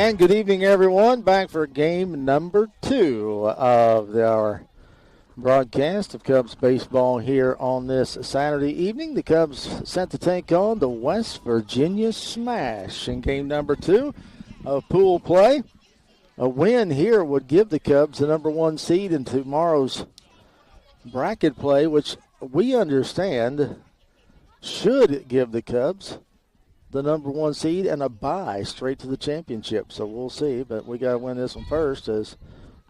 And good evening, everyone. Back for game number 2 of our broadcast of Cubs baseball here on this Saturday evening. The Cubs set to take on the West Virginia Smash in game number 2 of pool play. A win here would give the Cubs the number 1 seed in tomorrow's bracket play, which we understand should give the Cubs the number 1 seed and a bye straight to the championship. So we'll see, but we got to win this one first as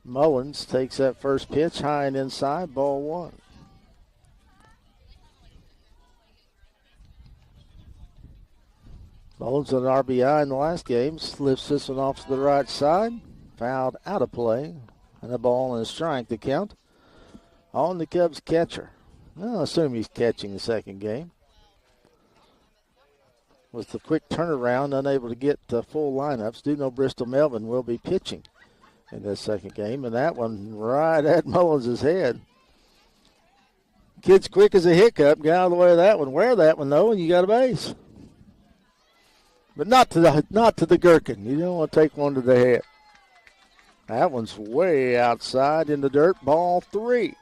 Mullins takes that first pitch high and inside, ball 1. Mullins an RBI in the last game, lifts this one off to the right side, fouled out of play, and a ball and a strike to count on the Cubs catcher. I'll assume he's catching the second game. With the quick turnaround, unable to get full lineups, do know Bristol Melvin will be pitching in this second game, and that one right at Mullins' head. Kid's quick as a hiccup, got out of the way of that one. Wear that one, though, and you got a base. But not to the gherkin. You don't want to take one to the head. That one's way outside in the dirt, ball 3.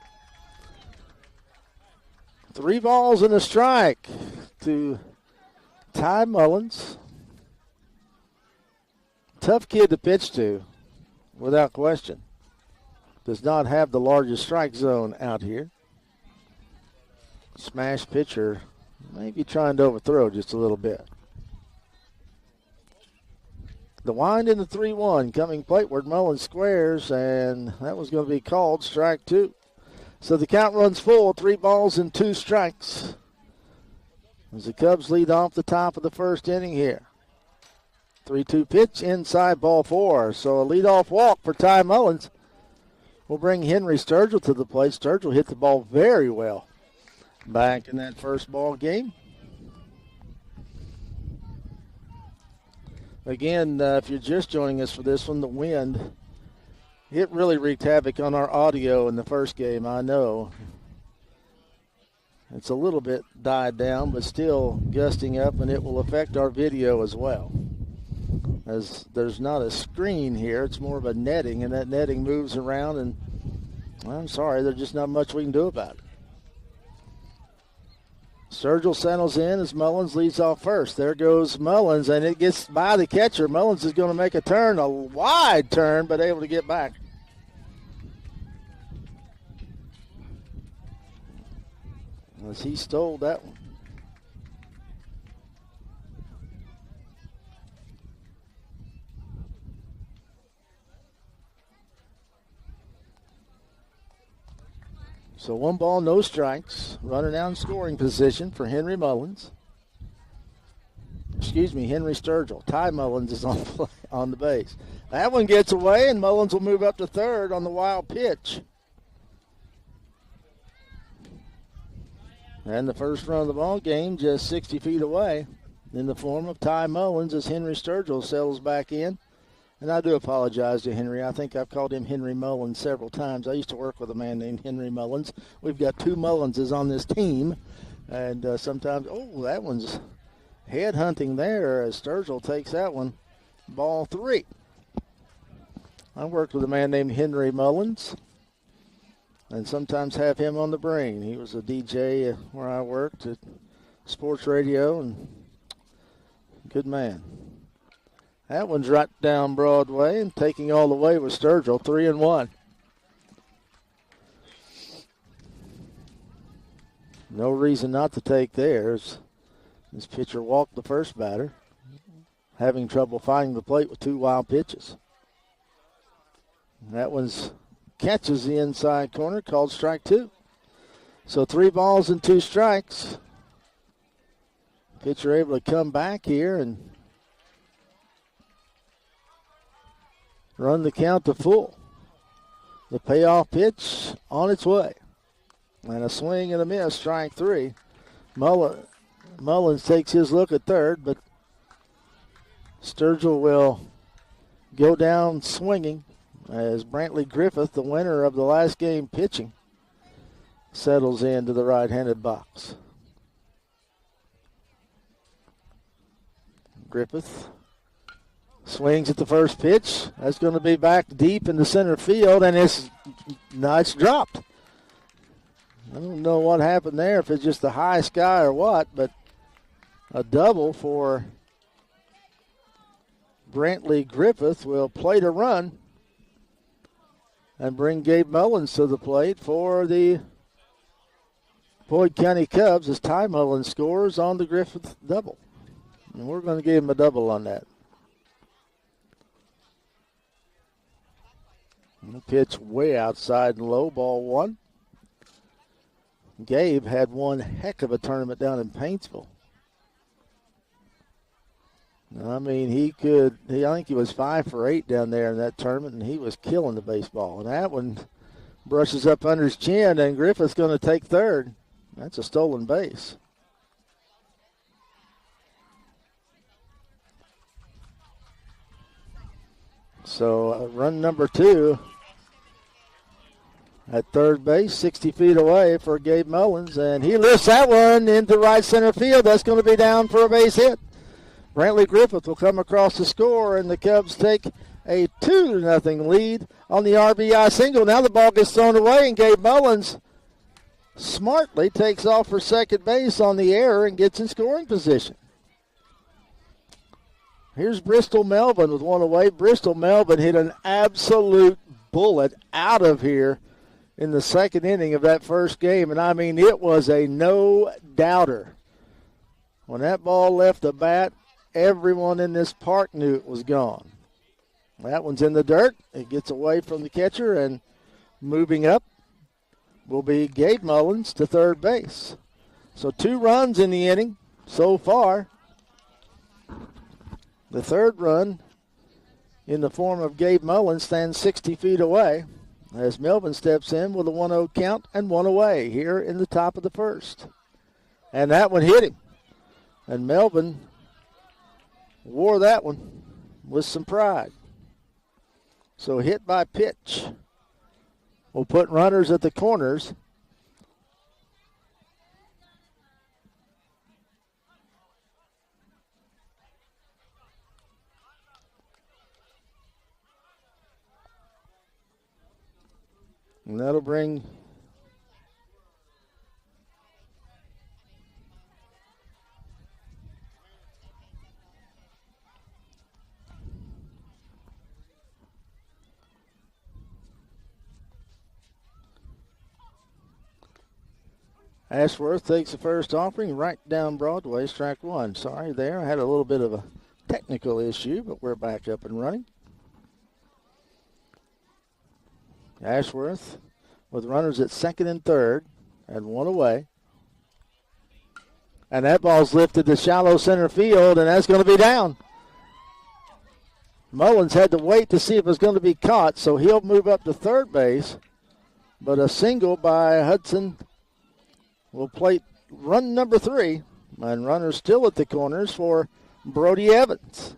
3 balls and a strike to Ty Mullins. Tough kid to pitch to, without question. Does not have the largest strike zone out here. Smash pitcher maybe trying to overthrow just a little bit. The wind in the 3-1 coming plateward. Mullins squares, and that was going to be called strike 2. So the count runs full, 3 balls and 2 strikes. As the Cubs lead off the top of the first inning here. 3-2 pitch, inside, ball 4. So a leadoff walk for Ty Mullins will bring Henry Sturgill to the plate. Sturgill hit the ball very well back in that first ball game. Again, if you're just joining us for this one, the wind, it really wreaked havoc on our audio in the first game, I know. It's a little bit died down, but still gusting up, and it will affect our video as well. As there's not a screen here, it's more of a netting, and that netting moves around, and I'm sorry, there's just not much we can do about it. Sturgill settles in as Mullins leads off first. There goes Mullins, and it gets by the catcher. Mullins is going to make a turn, a wide turn, but able to get back. As he stole that one. So 1 ball, no strikes. Runner now in scoring position for Henry Mullins. Henry Sturgill. Ty Mullins is on the base. That one gets away, and Mullins will move up to third on the wild pitch. And the first run of the ball game just 60 feet away in the form of Ty Mullins as Henry Sturgill settles back in. And I do apologize to Henry. I think I've called him Henry Mullins several times. I used to work with a man named Henry Mullins. We've got 2 Mullinses on this team. And sometimes, that one's head hunting there as Sturgill takes that one. Ball 3. I worked with a man named Henry Mullins and sometimes have him on the brain. He was a DJ where I worked at sports radio, and good man. That one's right down Broadway, and taking all the way with Sturgill, 3-1. No reason not to take theirs. This pitcher walked the first batter, having trouble finding the plate with 2 wild pitches. That one's catches the inside corner, called strike 2. So 3 balls and 2 strikes. Pitcher able to come back here and run the count to full. The payoff pitch on its way. And a swing and a miss, strike 3. Mullins takes his look at third, but Sturgill will go down swinging as Brantley Griffith, the winner of the last game pitching, settles into the right-handed box. Griffith Swings at the first pitch. That's going to be back deep in the center field, and it's dropped. I don't know what happened there, if it's just the high sky or what, but a double for Brantley Griffith will plate a run and bring Gabe Mullins to the plate for the Boyd County Cubs as Ty Mullins scores on the Griffith double. And we're going to give him a double on that. And the pitch way outside and low, ball one. Gabe had one heck of a tournament down in Paintsville. I mean, I think he was 5 for 8 down there in that tournament, and he was killing the baseball. And that one brushes up under his chin, and Griffith's going to take third. That's a stolen base. So run number 2 at third base, 60 feet away for Gabe Mullins, and he lifts that one into right center field. That's going to be down for a base hit. Brantley Griffith will come across the score, and the Cubs take a 2-0 lead on the RBI single. Now the ball gets thrown away, and Gabe Mullins smartly takes off for second base on the error and gets in scoring position. Here's Bristol Melvin with one away. Bristol Melvin hit an absolute bullet out of here in the second inning of that first game, and I mean, it was a no-doubter. When that ball left the bat, everyone in this park knew it was gone. That one's in the dirt. It gets away from the catcher, and moving up will be Gabe Mullins to third base. So 2 runs in the inning so far. The third run in the form of Gabe Mullins stands 60 feet away as Melvin steps in with a 1-0 count and 1 away here in the top of the first. And that one hit him. And Melvin wore that one with some pride. So hit by pitch will put runners at the corners. And that'll bring Ashworth takes the first offering right down Broadway, strike one. Sorry there, I had a little bit of a technical issue, but we're back up and running. Ashworth with runners at second and third and 1 away. And that ball's lifted to shallow center field, and that's going to be down. Mullins had to wait to see if it was going to be caught, so he'll move up to third base. But a single by Hudson will plate run number 3. And runners still at the corners for Brody Evans.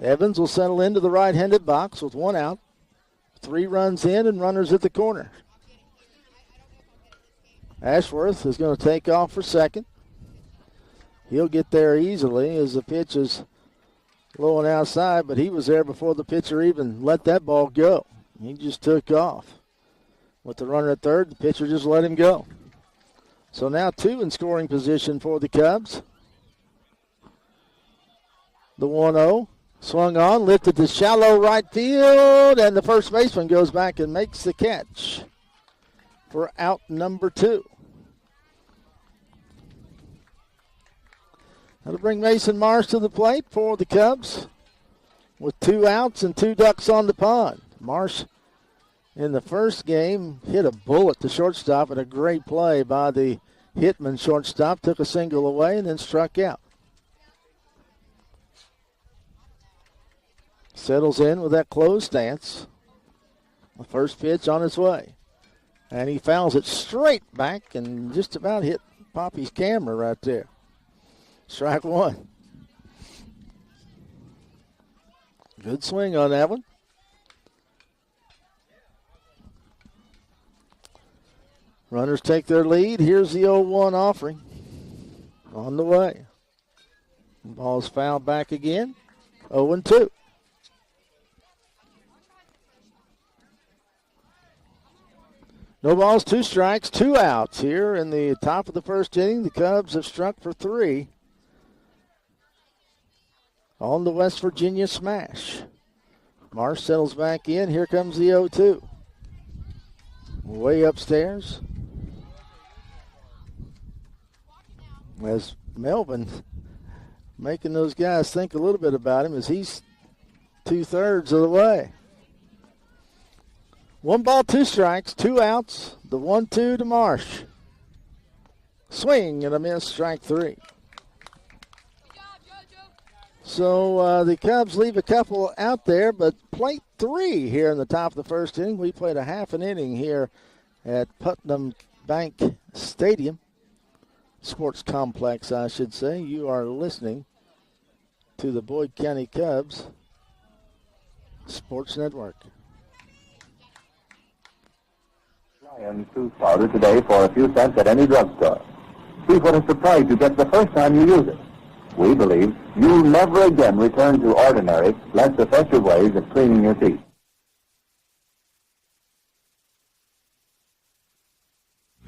Evans will settle into the right-handed box with 1 out. 3 runs in and runners at the corner. Ashworth is going to take off for second. He'll get there easily as the pitch is low and outside, but he was there before the pitcher even let that ball go. He just took off. With the runner at third, the pitcher just let him go. So now 2 in scoring position for the Cubs. The 1-0. Swung on, lifted to shallow right field, and the first baseman goes back and makes the catch for out number 2. That'll bring Mason Marsh to the plate for the Cubs with 2 outs and 2 ducks on the pond. Marsh in the first game hit a bullet to shortstop, and a great play by the Hitman shortstop. Took a single away and then struck out. Settles in with that closed stance. The first pitch on its way. And he fouls it straight back and just about hit Poppy's camera right there. Strike 1. Good swing on that one. Runners take their lead. Here's the 0-1 offering. On the way. Ball's fouled back again. 0-2. No balls, 2 strikes, 2 outs here in the top of the first inning. The Cubs have struck for 3 on the West Virginia smash. Marsh settles back in. Here comes the 0-2. Way upstairs. As Melvin making those guys think a little bit about him as he's 2/3 of the way. 1 ball, 2 strikes, 2 outs. The 1-2 to Marsh. Swing and a miss, strike 3. So the Cubs leave a couple out there, but plate 3 here in the top of the first inning. We played a half an inning here at Putnam Bank Stadium. Sports Complex, I should say. You are listening to the Boyd County Cubs Sports Network. Lion tooth powder today for a few cents at any drugstore. See what a surprise you get the first time you use it. We believe you'll never again return to ordinary, less effective ways of cleaning your teeth.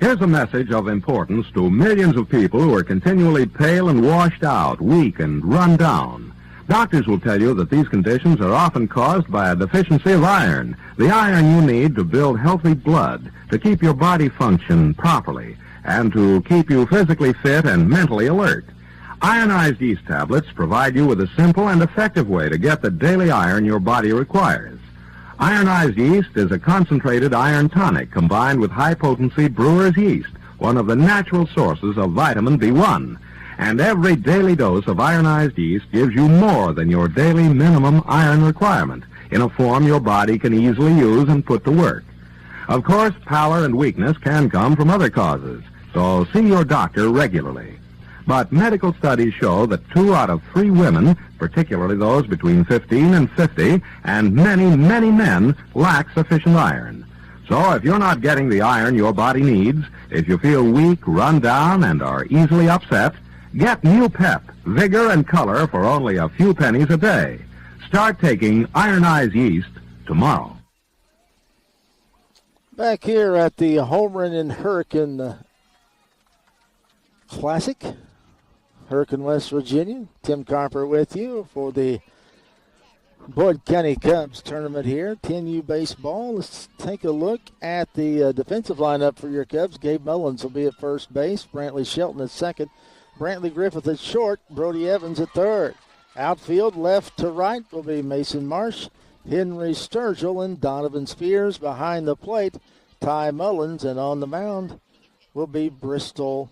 Here's a message of importance to millions of people who are continually pale and washed out, weak and run down. Doctors will tell you that these conditions are often caused by a deficiency of iron, the iron you need to build healthy blood, to keep your body function properly, and to keep you physically fit and mentally alert. Ironized yeast tablets provide you with a simple and effective way to get the daily iron your body requires. Ironized yeast is a concentrated iron tonic combined with high-potency brewer's yeast, one of the natural sources of vitamin B1. And every daily dose of ironized yeast gives you more than your daily minimum iron requirement in a form your body can easily use and put to work. Of course, pallor and weakness can come from other causes, so see your doctor regularly. But medical studies show that 2 out of 3 women, particularly those between 15 and 50, and many, many men, lack sufficient iron. So if you're not getting the iron your body needs, if you feel weak, run down, and are easily upset, get new pep, vigor, and color for only a few pennies a day. Start taking ironized yeast tomorrow. Back here at the Homerun and Hurricane Classic, Hurricane, West Virginia. Tim Carper with you for the Boyd County Cubs tournament here. 10U baseball. Let's take a look at the defensive lineup for your Cubs. Gabe Mullins will be at first base. Brantley Shelton at second. Brantley Griffith at short. Brody Evans at third. Outfield, left to right, will be Mason Marsh, Henry Sturgill, and Donovan Spears. Behind the plate, Ty Mullins, and on the mound will be Bristol.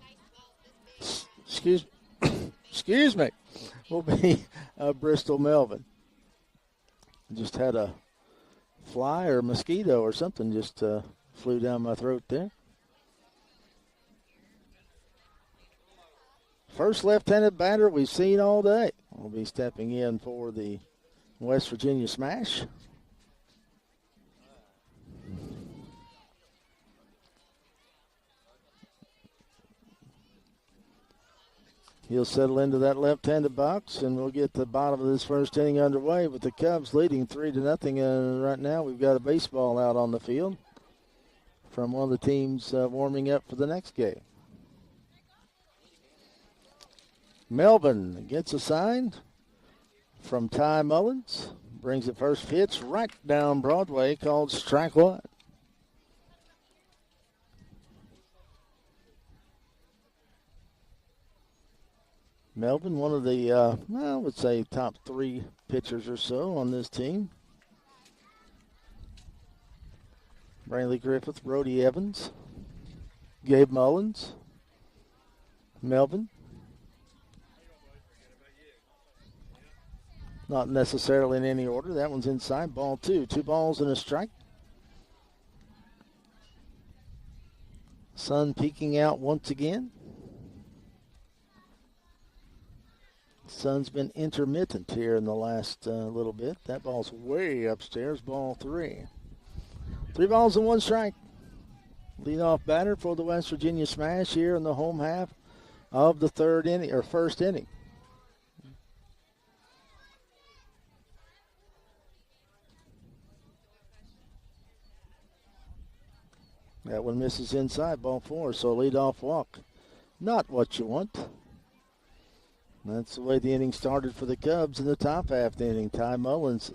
Excuse me. Will be Bristol Melvin. Just had a fly or mosquito or something just flew down my throat there. First left-handed batter we've seen all day will be stepping in for the West Virginia smash. He'll settle into that left-handed box, and we'll get the bottom of this first inning underway with the Cubs leading 3-0. Right now we've got a baseball out on the field from one of the teams warming up for the next game. Melvin gets a sign from Ty Mullins. Brings the first pitch right down Broadway, called strike 1. Melvin, one of the, I would say, top 3 pitchers or so on this team. Brantley Griffith, Brody Evans, Gabe Mullins, Melvin. Not necessarily in any order. That one's inside. Ball 2. 2 balls and a strike. Sun peeking out once again. Sun's been intermittent here in the last little bit. That ball's way upstairs. Ball 3. 3 balls and 1 strike. Leadoff batter for the West Virginia Smash here in the home half of the third inning, or first inning. That one misses inside, ball 4, so leadoff walk. Not what you want. That's the way the inning started for the Cubs in the top half of the inning. Ty Mullins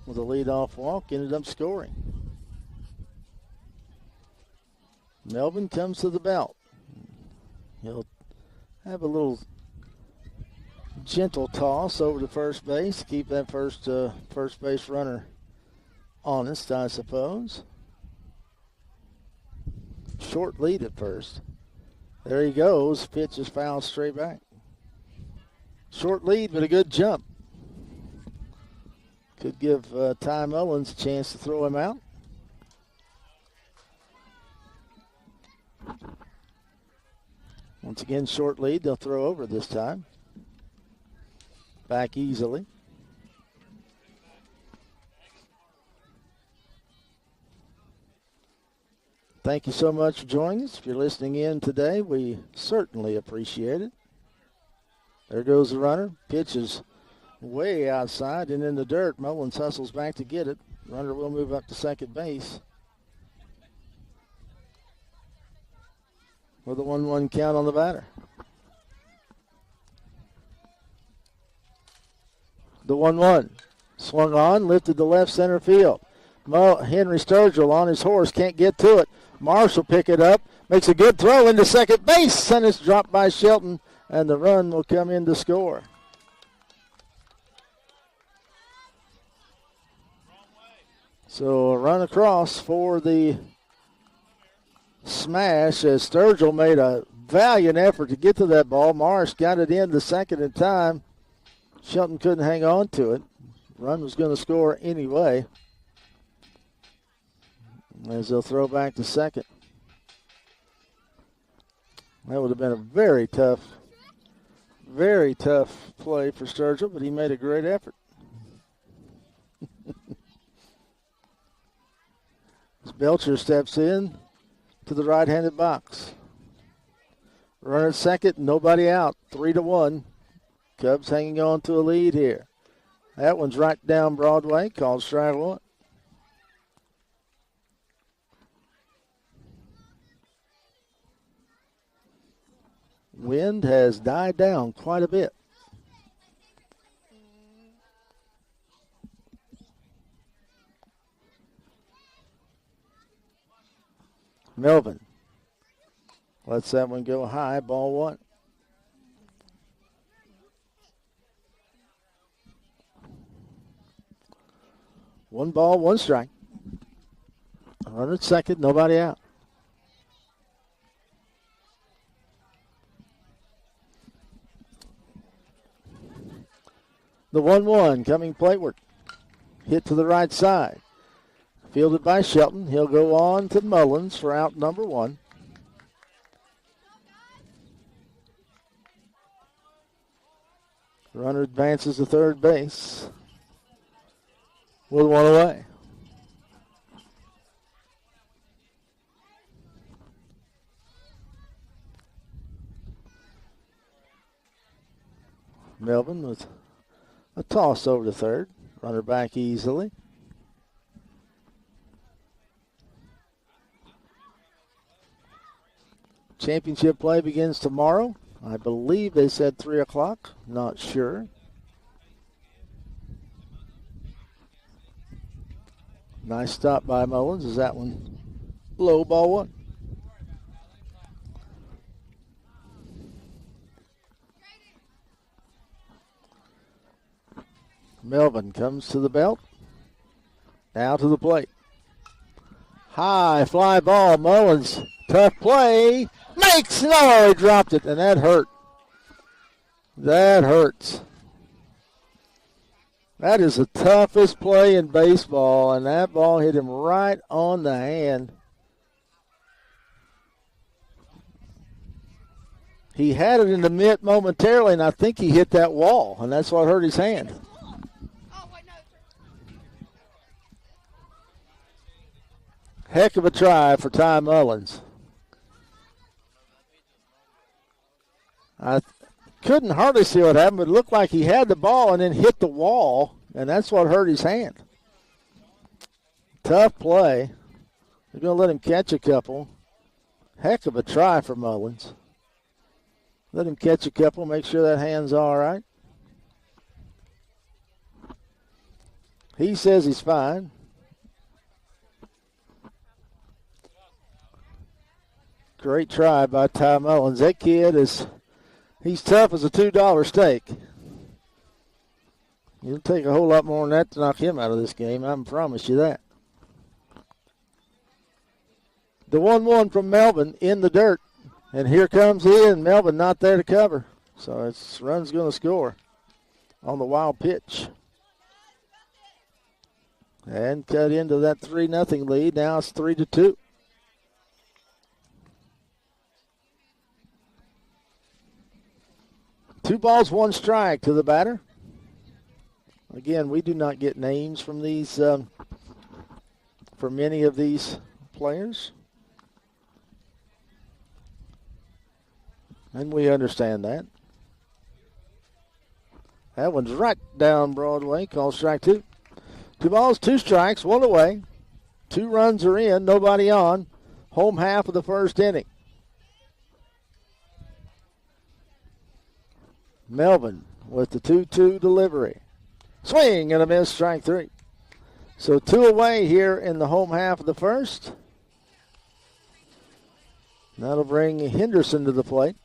with a leadoff walk ended up scoring. Melvin comes to the belt. He'll have a little gentle toss over to first base, keep that first base runner honest, I suppose. Short lead at first. There he goes. Pitch is fouled straight back. Short lead, but a good jump. Could give Ty Mullins a chance to throw him out. Once again, short lead. They'll throw over this time. Back easily. Thank you so much for joining us. If you're listening in today, we certainly appreciate it. There goes the runner. Pitch is way outside and in the dirt. Mullins hustles back to get it. Runner will move up to second base. With a 1-1 count on the batter. The 1-1. Swung on, lifted to left center field. Henry Sturgill on his horse, can't get to it. Marsh will pick it up, makes a good throw into second base, and it's dropped by Shelton, and the run will come in to score. So a run across for the Smash as Sturgill made a valiant effort to get to that ball. Marsh got it in the second in time. Shelton couldn't hang on to it. Run was going to score anyway, as they'll throw back to second. That would have been a very tough play for Sturgill, but he made a great effort. As Belcher steps in to the right-handed box. Runner at second, nobody out, 3-1. Cubs hanging on to a lead here. That one's right down Broadway, called strike one. Wind has died down quite a bit. Melvin lets that one go high, ball 1. One ball, one strike. Runner at second, nobody out. The 1-1 coming plateward. Hit to the right side. Fielded by Shelton. He'll go on to Mullins for out number 1. Runner advances to third base. With one away. Melvin with a toss over to third. Runner back easily. Championship play begins tomorrow. I believe they said 3 o'clock. Not sure. Nice stop by Mullins. Is that one low, ball 1? Melvin comes to the belt. Now to the plate. High fly ball. Mullins, tough play. Makes no, he dropped it, and that hurt. That hurts. That is the toughest play in baseball, and that ball hit him right on the hand. He had it in the mitt momentarily, and I think he hit that wall, and that's what hurt his hand. Heck of a try for Ty Mullins. I couldn't hardly see what happened, but it looked like he had the ball and then hit the wall, and that's what hurt his hand. Tough play. They're going to let him catch a couple. Heck of a try for Mullins. Let him catch a couple, make sure that hand's all right. He says he's fine. Great try by Ty Mullins. That kid he's tough as a $2 steak. It'll take a whole lot more than that to knock him out of this game. I can promise you that. The 1-1 from Melvin in the dirt. And here comes he, and Melvin not there to cover. So it's run's going to score on the wild pitch. And cut into that 3-0 lead. Now it's 3-2. Two balls, one strike to the batter. Again, we do not get names from these, for many of these players. And we understand that. That one's right down Broadway, called strike two. 2 balls, 2 strikes, 1 away. 2 runs are in, nobody on. Home half of the first inning. Melvin with the 2-2 delivery. Swing and a miss, strike 3. So 2 away here in the home half of the first. That'll bring Henderson to the plate.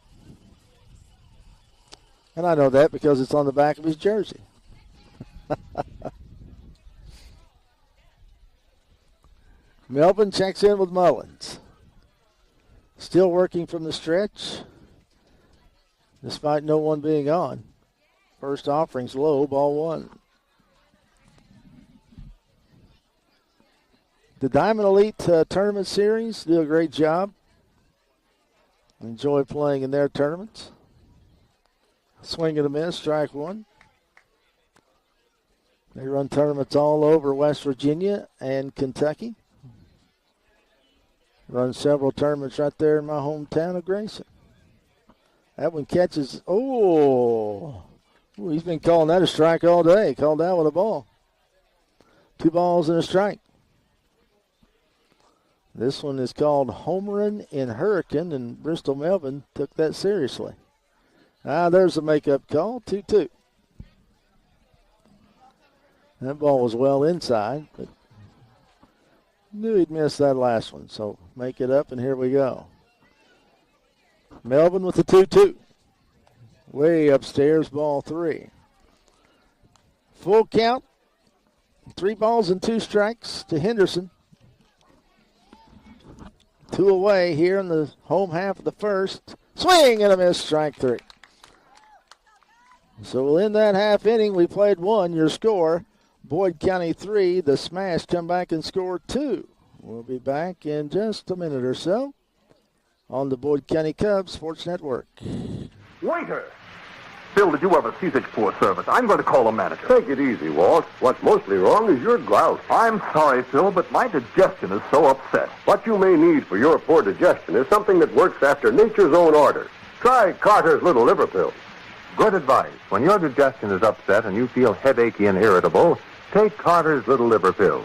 And I know that because it's on the back of his jersey. Melvin checks in with Mullins. Still working from the stretch, despite no one being on. First offering's low, ball 1. The Diamond Elite Tournament Series do a great job. Enjoy playing in their tournaments. Swing and a miss, strike 1. They run tournaments all over West Virginia and Kentucky. Run several tournaments right there in my hometown of Grayson. That one catches, he's been calling that a strike all day. Called that with a ball. 2 balls and a strike. This one is called Homerin in Hurricane, and Bristol Melvin took that seriously. There's a makeup call, 2-2. That ball was well inside, but knew he'd miss that last one, so make it up, and here we go. Melvin with the 2-2. Way upstairs, ball 3. Full count. 3 balls and 2 strikes to Henderson. 2 away here in the home half of the first. Swing and a miss, strike 3. So we'll end that half inning. We played 1. Your score, Boyd County 3. The Smash come back and score 2. We'll be back in just a minute or so on the Boyd County Cubs Sports Network. Waiter! Phil, did you ever see such poor service? I'm going to call the manager. Take it easy, Walt. What's mostly wrong is your grout. I'm sorry, Phil, but my digestion is so upset. What you may need for your poor digestion is something that works after nature's own order. Try Carter's Little Liver Pills. Good advice. When your digestion is upset and you feel headachy and irritable, take Carter's Little Liver Pills.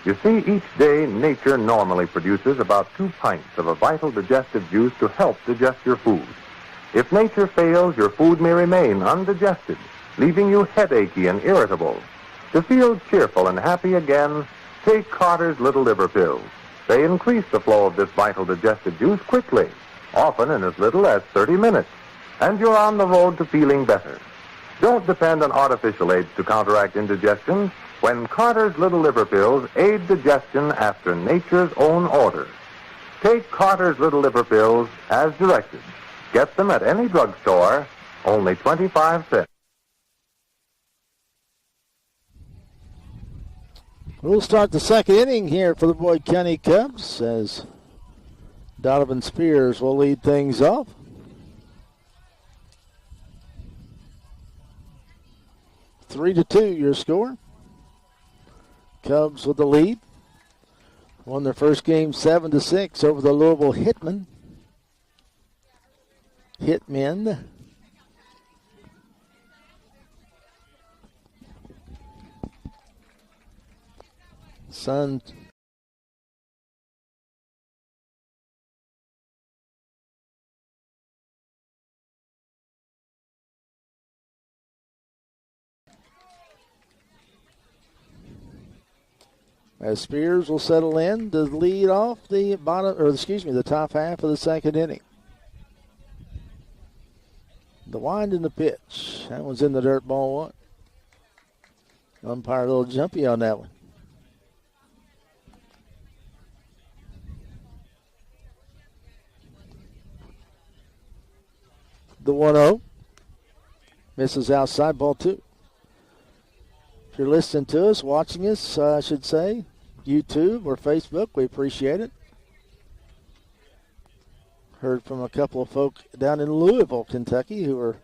You see, each day nature normally produces about 2 pints of a vital digestive juice to help digest your food. If nature fails, your food may remain undigested, leaving you headachy and irritable. To feel cheerful and happy again, take Carter's Little Liver Pills. They increase the flow of this vital digestive juice quickly, often in as little as 30 minutes, and you're on the road to feeling better. Don't depend on artificial aids to counteract indigestion when Carter's Little Liver Pills aid digestion after nature's own order. Take Carter's Little Liver Pills as directed. Get them at any drugstore, only 25 cents. We'll start the second inning here for the Boyd County Cubs as Donovan Spears will lead things off. Three to 2, your score. Cubs with the lead. Won their first game 7-6 over the Louisville Hitmen. Sun as Spears will settle in to lead off the the top half of the second inning. The wind and the pitch. That one's in the dirt, ball one. Umpire a little jumpy on that one. The 1-0. Misses outside, ball two. If you're listening to us, watching us, I should say, YouTube or Facebook, we appreciate it. Heard from a couple of folk down in Louisville, Kentucky, who were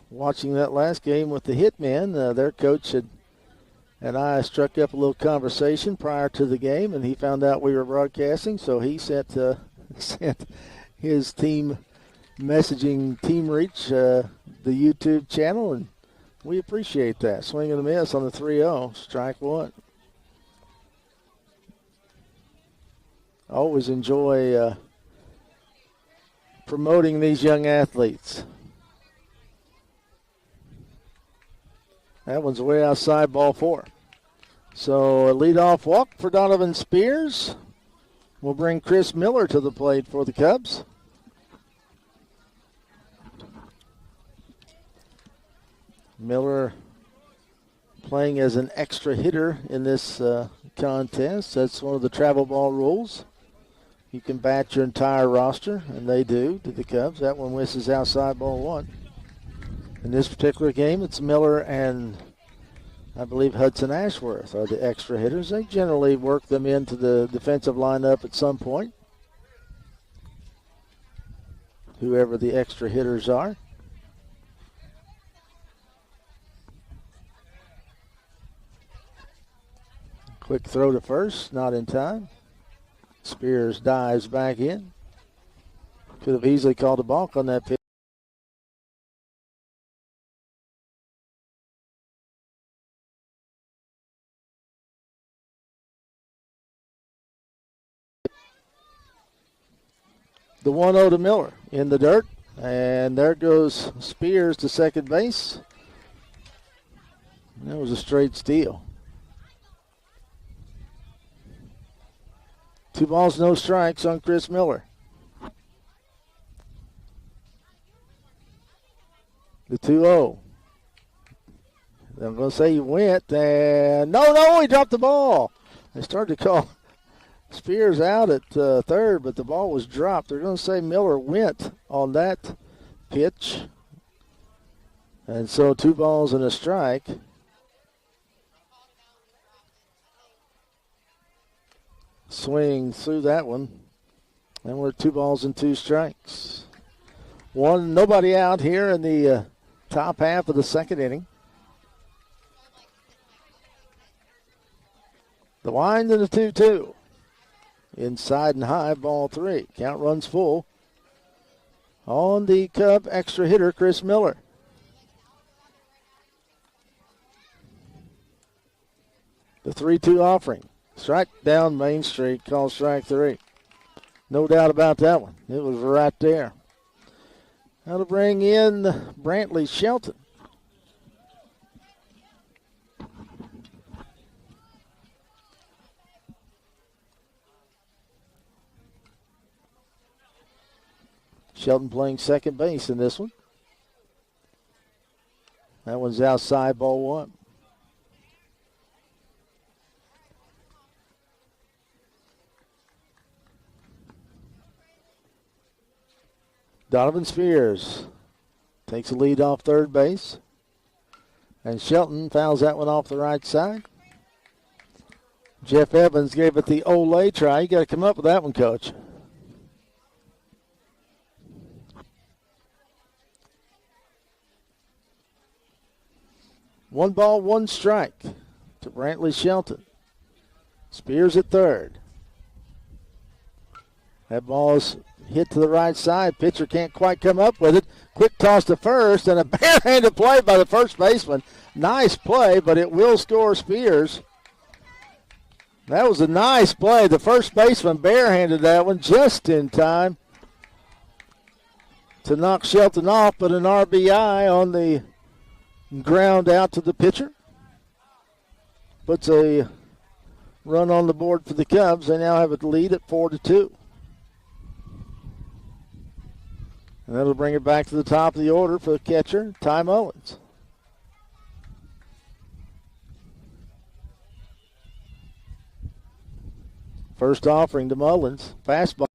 watching that last game with the Hitmen. Their coach and I struck up a little conversation prior to the game, and he found out we were broadcasting, so he sent his team messaging Team Reach, the YouTube channel, and we appreciate that. Swing and a miss on the 3-0, strike one. I always enjoy promoting these young athletes. That one's way outside, ball four. So a leadoff walk for Donovan Spears will bring Chris Miller to the plate for the Cubs. Miller playing as an extra hitter in this contest. That's one of the travel ball rules. You can bat your entire roster, and they do to the Cubs. That one misses outside, ball one. In this particular game, it's Miller and I believe Hudson Ashworth are the extra hitters. They generally work them into the defensive lineup at some point, whoever the extra hitters are. Quick throw to first, not in time. Spears dives back in. Could have easily called a balk on that pitch. The 1-0 to Miller in the dirt. And there goes Spears to second base. That was a straight steal. 2 balls, no strikes on Chris Miller. The 2-0. I'm going to say he went, and no, he dropped the ball. They started to call Spears out at third, but the ball was dropped. They're going to say Miller went on that pitch. And so 2 balls and a strike. Swing through that one. And we're 2 balls and 2 strikes. Nobody out here in the top half of the second inning. The wind and the 2-2. Inside and high, ball 3. Count runs full on the Cub extra hitter, Chris Miller. The 3-2 offering. Strike down Main Street, called strike 3. No doubt about that one. It was right there. Now to bring in Brantley Shelton. Shelton playing second base in this one. That one's outside, ball 1. Donovan Spears takes a lead off third base. And Shelton fouls that one off the right side. Jeff Evans gave it the Olay try. You got to come up with that one, Coach. One ball, one strike to Brantley Shelton. Spears at third. That ball is hit to the right side. Pitcher can't quite come up with it. Quick toss to first, and a barehanded play by the first baseman. Nice play, but it will score Spears. That was a nice play. The first baseman barehanded that one just in time to knock Shelton off, but an RBI on the ground out to the pitcher. Puts a run on the board for the Cubs. They now have a lead at 4-2. And that'll bring it back to the top of the order for the catcher, Ty Mullins. First offering to Mullins. Fastball.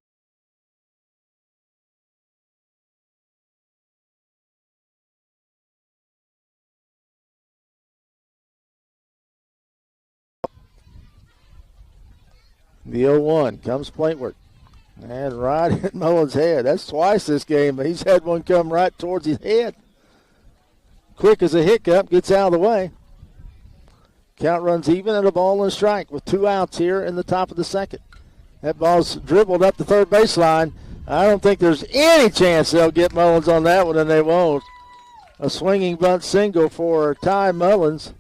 The 0-1 comes Plaintward. And right at Mullins' head. That's twice this game, but he's had one come right towards his head. Quick as a hiccup, gets out of the way. Count runs even at a ball and a strike with 2 outs here in the top of the second. That ball's dribbled up the third baseline. I don't think there's any chance they'll get Mullins on that one, and they won't. A swinging bunt single for Ty Mullins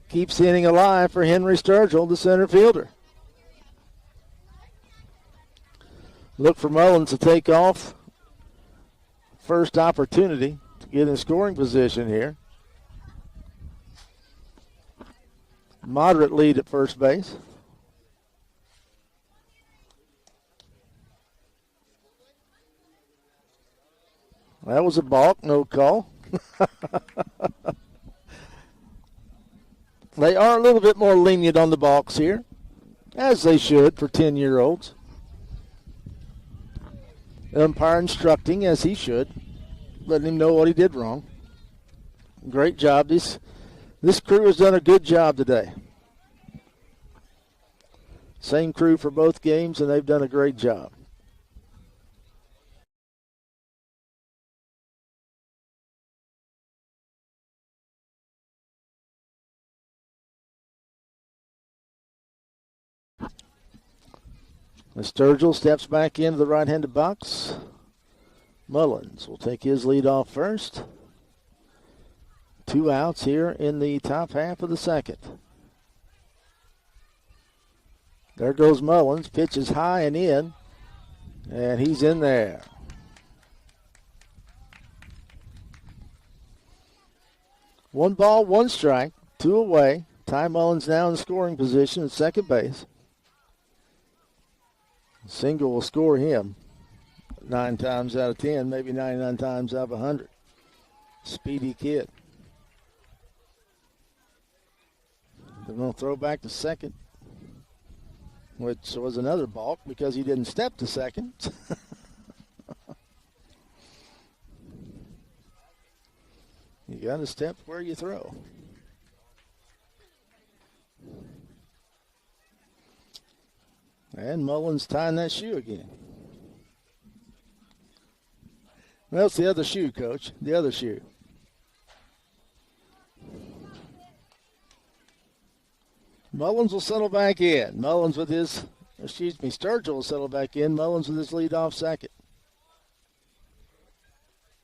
keeps the inning alive for Henry Sturgill, the center fielder. Look for Mullins to take off. First opportunity to get in scoring position here. Moderate lead at first base. That was a balk, no call. They are a little bit more lenient on the balks here, as they should for 10-year-olds. Umpire instructing, as he should, letting him know what he did wrong. Great job. This crew has done a good job today. Same crew for both games, and they've done a great job. Sturgill steps back into the right-handed box. Mullins will take his lead off first. 2 outs here in the top half of the second. There goes Mullins. Pitch is high and in, and he's in there. One ball, one strike, 2 away. Ty Mullins now in scoring position at second base. Single will score him 9 times out of 10, maybe 99 times out of 100. Speedy kid. They're going to throw back to second, which was another balk because he didn't step to second. You got to step where you throw. And Mullins tying that shoe again. Well, it's the other shoe, Coach. The other shoe. Mullins will settle back in. Sturgill will settle back in. Mullins with his lead off second.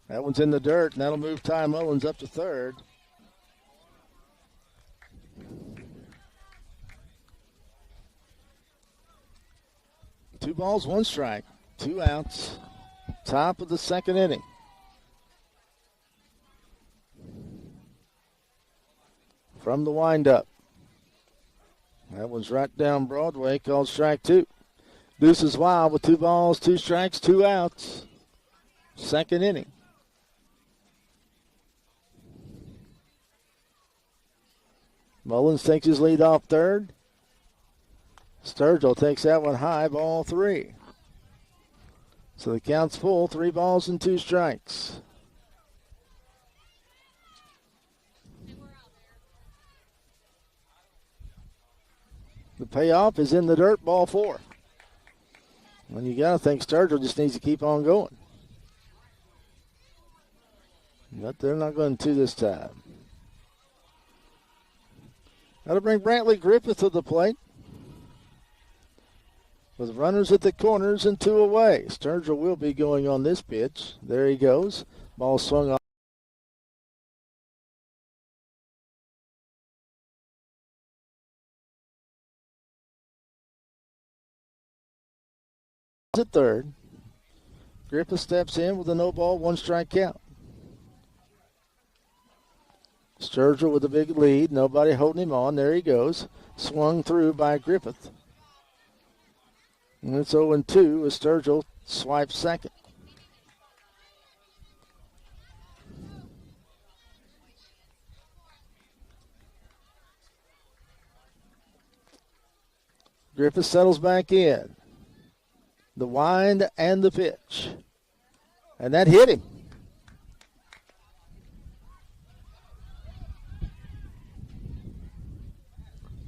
That one's in the dirt, and that'll move Ty Mullins up to third. Two balls, one strike, 2 outs, top of the second inning. From the windup. That one's right down Broadway, called strike 2. Deuces Wild with 2 balls, 2 strikes, 2 outs. Second inning. Mullins takes his lead off third. Sturgill takes that one high, ball 3. So the count's full, 3 balls and 2 strikes. The payoff is in the dirt, ball 4. And you got to think Sturgill just needs to keep on going. But they're not going to this time. That'll bring Brantley Griffith to the plate. with runners at the corners and 2 away. Sturgill will be going on this pitch. There he goes. Ball swung off. At third. Griffith steps in with a no ball, 1 strike count. Sturgill with a big lead. Nobody holding him on. There he goes. Swung through by Griffith. And it's 0-2 as Sturgill swipes second. Griffith settles back in. The wind and the pitch. And that hit him.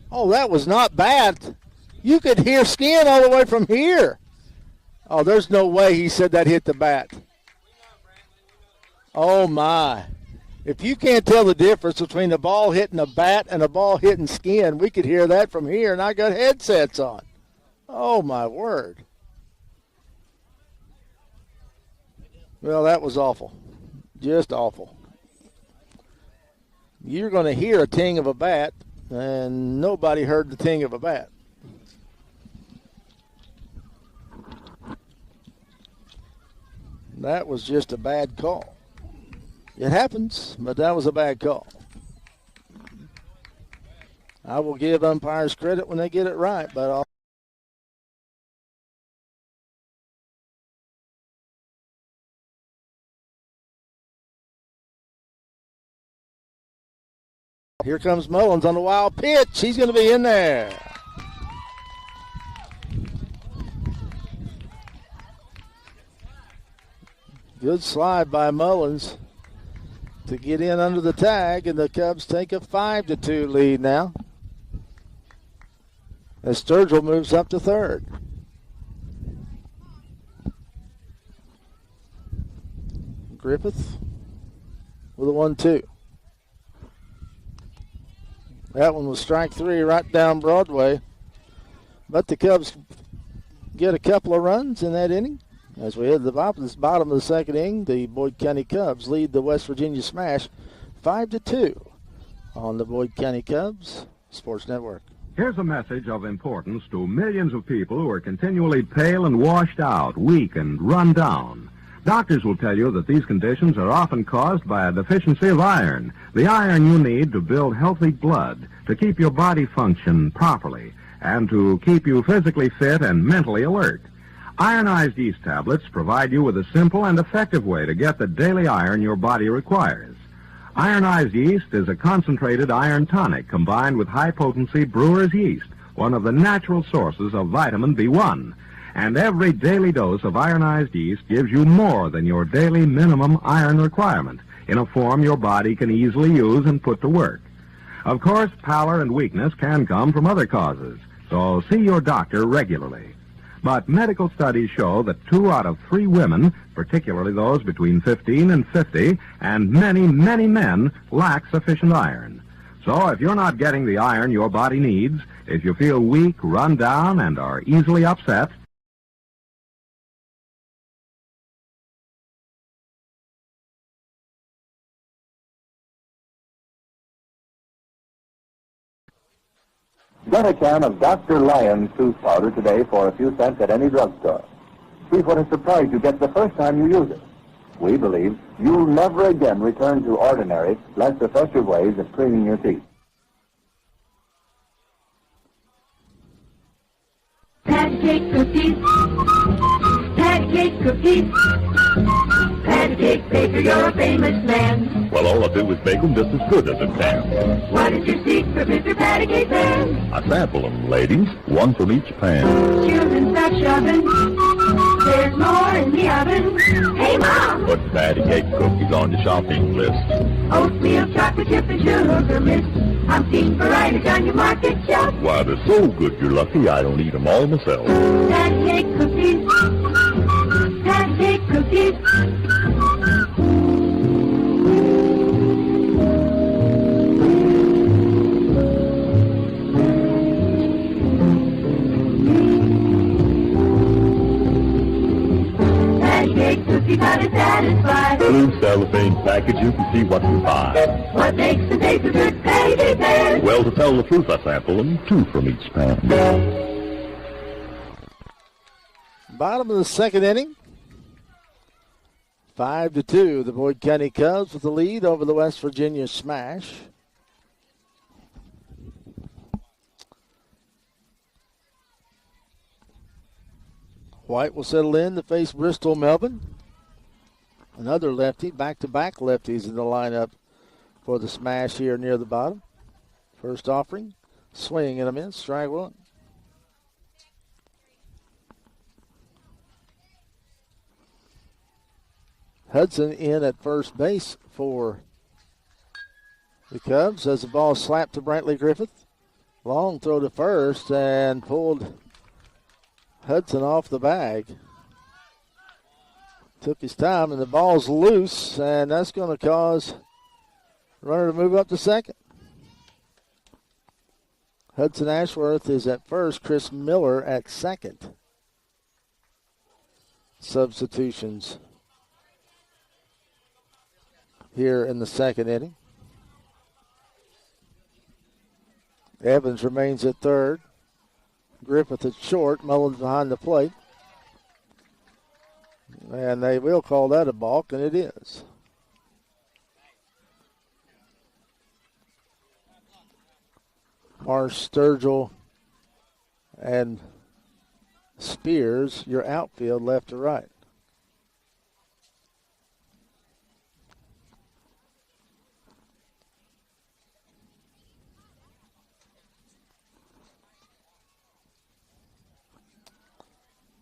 Oh, that was not bad. You could hear Skin all the way from here. Oh, there's no way he said that hit the bat. Oh, my. If you can't tell the difference between a ball hitting a bat and a ball hitting Skin, we could hear that from here, and I got headsets on. Oh, my word. Well, that was awful. Just awful. You're going to hear a ting of a bat, and nobody heard the ting of a bat. That was just a bad call. It happens, but that was a bad call. I will give umpires credit when they get it right, but here comes Mullins on the wild pitch. He's going to be in there. Good slide by Mullins to get in under the tag, and the Cubs take a 5-2 lead now as Sturgill moves up to third. Griffith with a 1-2. That one was strike 3 right down Broadway. But the Cubs get a couple of runs in that inning. As we head to the bottom of the second inning, the Boyd County Cubs lead the West Virginia Smash 5-2 on the Boyd County Cubs Sports Network. Here's a message of importance to millions of people who are continually pale and washed out, weak and run down. Doctors will tell you that these conditions are often caused by a deficiency of iron, the iron you need to build healthy blood, to keep your body function properly, and to keep you physically fit and mentally alert. Ironized yeast tablets provide you with a simple and effective way to get the daily iron your body requires. Ironized yeast is a concentrated iron tonic combined with high-potency brewer's yeast, one of the natural sources of vitamin B1. And every daily dose of ironized yeast gives you more than your daily minimum iron requirement in a form your body can easily use and put to work. Of course, pallor and weakness can come from other causes, so see your doctor regularly. But medical studies show that 2 out of 3 women, particularly those between 15 and 50, and many, many men, lack sufficient iron. So if you're not getting the iron your body needs, if you feel weak, run down, and are easily upset, Get a can of Dr. Lyon's tooth powder today for a few cents at any drugstore. See what a surprise you get the first time you use it. We believe you'll never again return to ordinary, less effective ways of cleaning your teeth. Patty cake cookies. Patty cake cookies. Patty cake baker, you're a famous man. Well, all I do is bake them just as good as it can. What is your secret, Mr. Patty Cake Man? I sample them, ladies, one from each pan. Children stop shoving. There's more in the oven. Hey, Mom! Put patty cake cookies on your shopping list. Oatmeal, chocolate chip, and sugar mist. I'm seeing varieties on your market shelf. Why, they're so good you're lucky I don't eat them all myself. Patty cake cookies. Patty cake cookies. satisfied. Blue cellophane package, you can see what you buy. What makes the taste of good patty cake pan? Well, to tell the truth, I sample them, 2 from each pan. Bottom of the second inning. 5-2. The Boyd County Cubs with the lead over the West Virginia Smash. White will settle in to face Bristol Melvin. Another lefty, back-to-back lefties in the lineup for the Smash here near the bottom. First offering, swing and a miss, strike one. Hudson in at first base for the Cubs as the ball slapped to Brantley Griffith. Long throw to first and pulled Hudson off the bag. Took his time and the ball's loose, and that's going to cause runner to move up to second. Hudson Ashworth is at first, Chris Miller at second. Substitutions here in the second inning. Evans remains at third. Griffith at short. Mullins behind the plate. And they will call that a balk, and it is. Marsh, Sturgill, and Spears, your outfield left to right.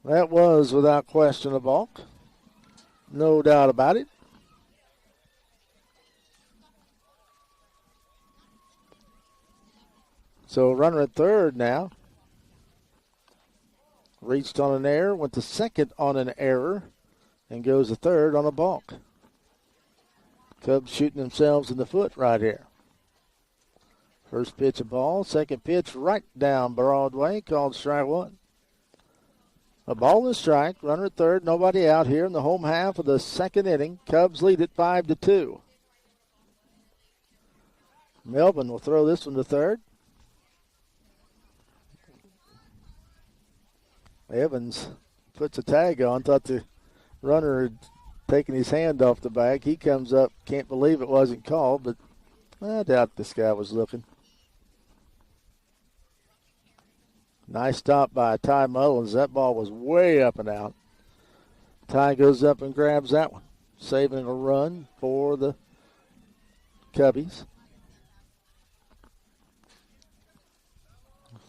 That was without question a balk. No doubt about it. So runner at third now. Reached on an error, went to second on an error, and goes to third on a balk. Cubs shooting themselves in the foot right here. First pitch a ball, second pitch right down Broadway, called strike one. A ball and a strike, runner at third, nobody out here in the home half of the second inning. Cubs lead at 5-2. Melvin will throw this one to third. Evans puts a tag on, thought the runner had taken his hand off the bag. He comes up, can't believe it wasn't called, but I doubt this guy was looking. Nice stop by Ty Mullins. That ball was way up and out. Ty goes up and grabs that one, saving a run for the Cubbies.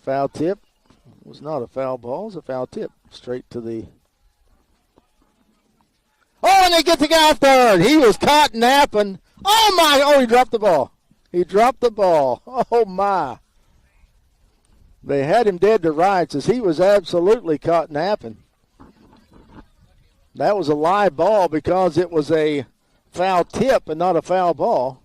Foul tip. It was not a foul ball. It was a foul tip. Straight to the... Oh, and they get the guy third. He was caught napping. Oh, my. Oh, he dropped the ball. He dropped the ball. Oh, my. They had him dead to rights as he was absolutely caught napping. That was a live ball because it was a foul tip and not a foul ball.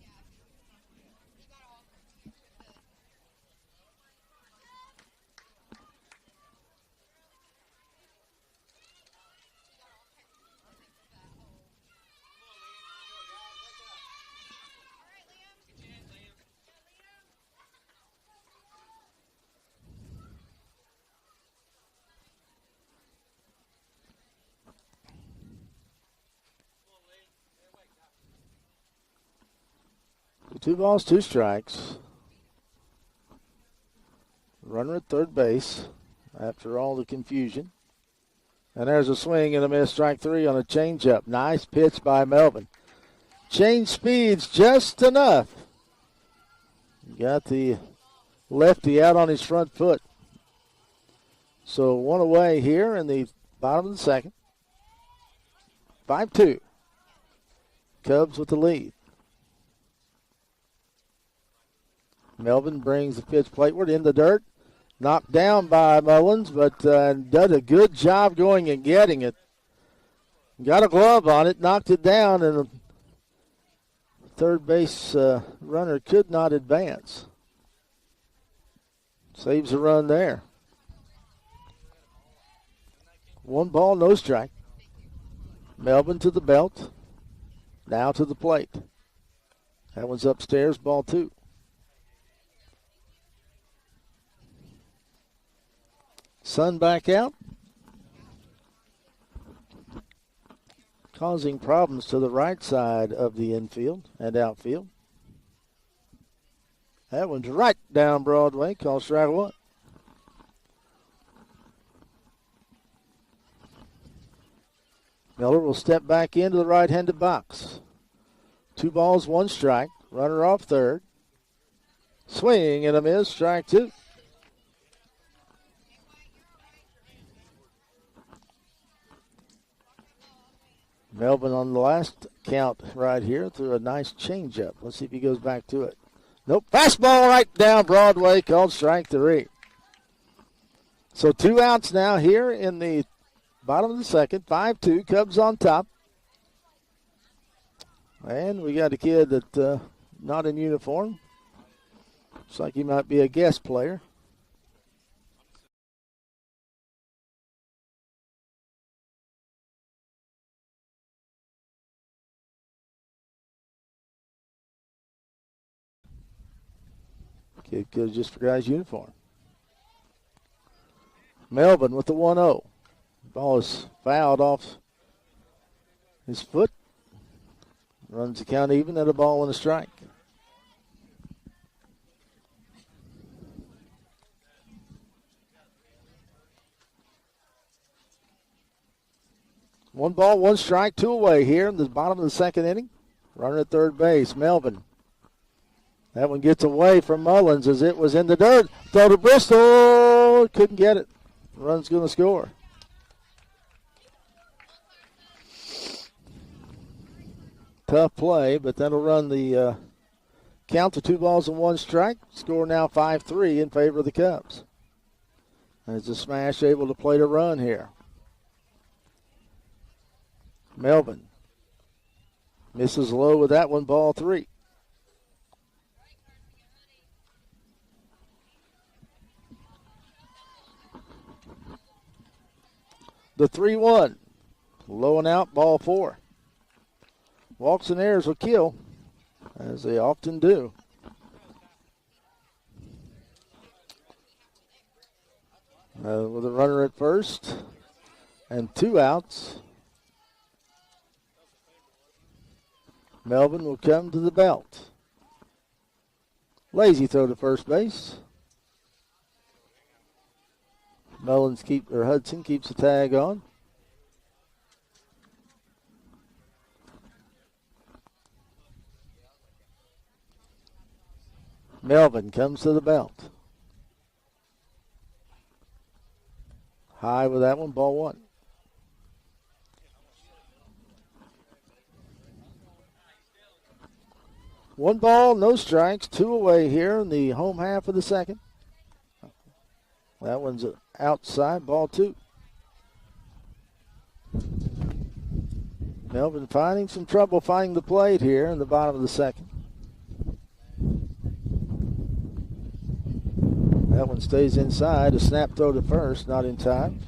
Two balls, two strikes. Runner at third base after all the confusion. And there's a swing and a miss, strike three on a changeup. Nice pitch by Melvin. Change speeds just enough. Got the lefty out on his front foot. So one away here in the bottom of the second. 5-2. Cubs with the lead. Melvin brings the pitch plateward in the dirt. Knocked down by Mullins, but did a good job going and getting it. Got a glove on it, knocked it down, and the third base runner could not advance. Saves a run there. One ball, no strike. Melvin to the belt. Now to the plate. That one's upstairs, ball 2. Sun back out. Causing problems to the right side of the infield and outfield. That one's right down Broadway, called strike 1. Miller will step back into the right-handed box. 2 balls, 1 strike. Runner off third. Swing and a miss, strike 2. Melvin on the last count right here threw a nice changeup. Let's see if he goes back to it. Nope, fastball right down Broadway, called strike 3. So 2 outs now here in the bottom of the second. 5-2, Cubs on top. And we got a kid that not in uniform. Looks like he might be a guest player. Kid could have just forgot his uniform. Melvin with the 1-0. Ball is fouled off his foot. Runs the count even at a ball and a strike. One ball, 1 strike, 2 away here in the bottom of the second inning. Runner at third base, Melvin. That one gets away from Mullins as it was in the dirt. Throw to Bristol. Couldn't get it. Run's going to score. Tough play, but that'll run the count to 2 balls and 1 strike. Score now 5-3 in favor of the Cubs. As the smash able to plate a run here. Melvin misses low with that one, ball 3. The 3-1. Low and out, ball 4. Walks and errors will kill, as they often do. With a runner at first and 2 outs. Melvin will come to the belt. Lazy throw to first base. Hudson keeps the tag on. Melvin comes to the belt. High with that one, ball 1. One ball, no strikes, 2 away here in the home half of the second. That one's outside, ball 2. Melvin finding some trouble finding the plate here in the bottom of the second. That one stays inside. A snap throw to first, not in time.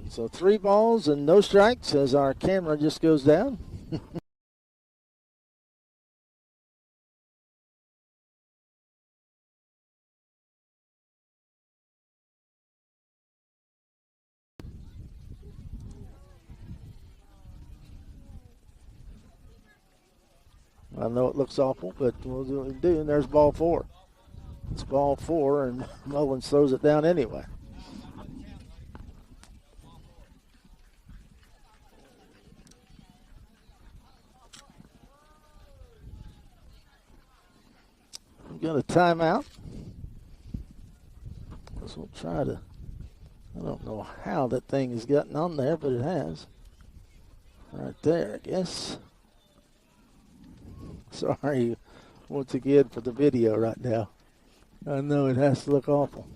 So 3 balls and no strikes as our camera just goes down. I know it looks awful, but we'll do what we do. And there's ball 4. It's ball 4, and Mullins throws it down anyway. We've got a timeout. So we'll try to, I don't know how that thing has gotten on there, but it has. Right there, I guess. Sorry once again for the video right now. I know it has to look awful.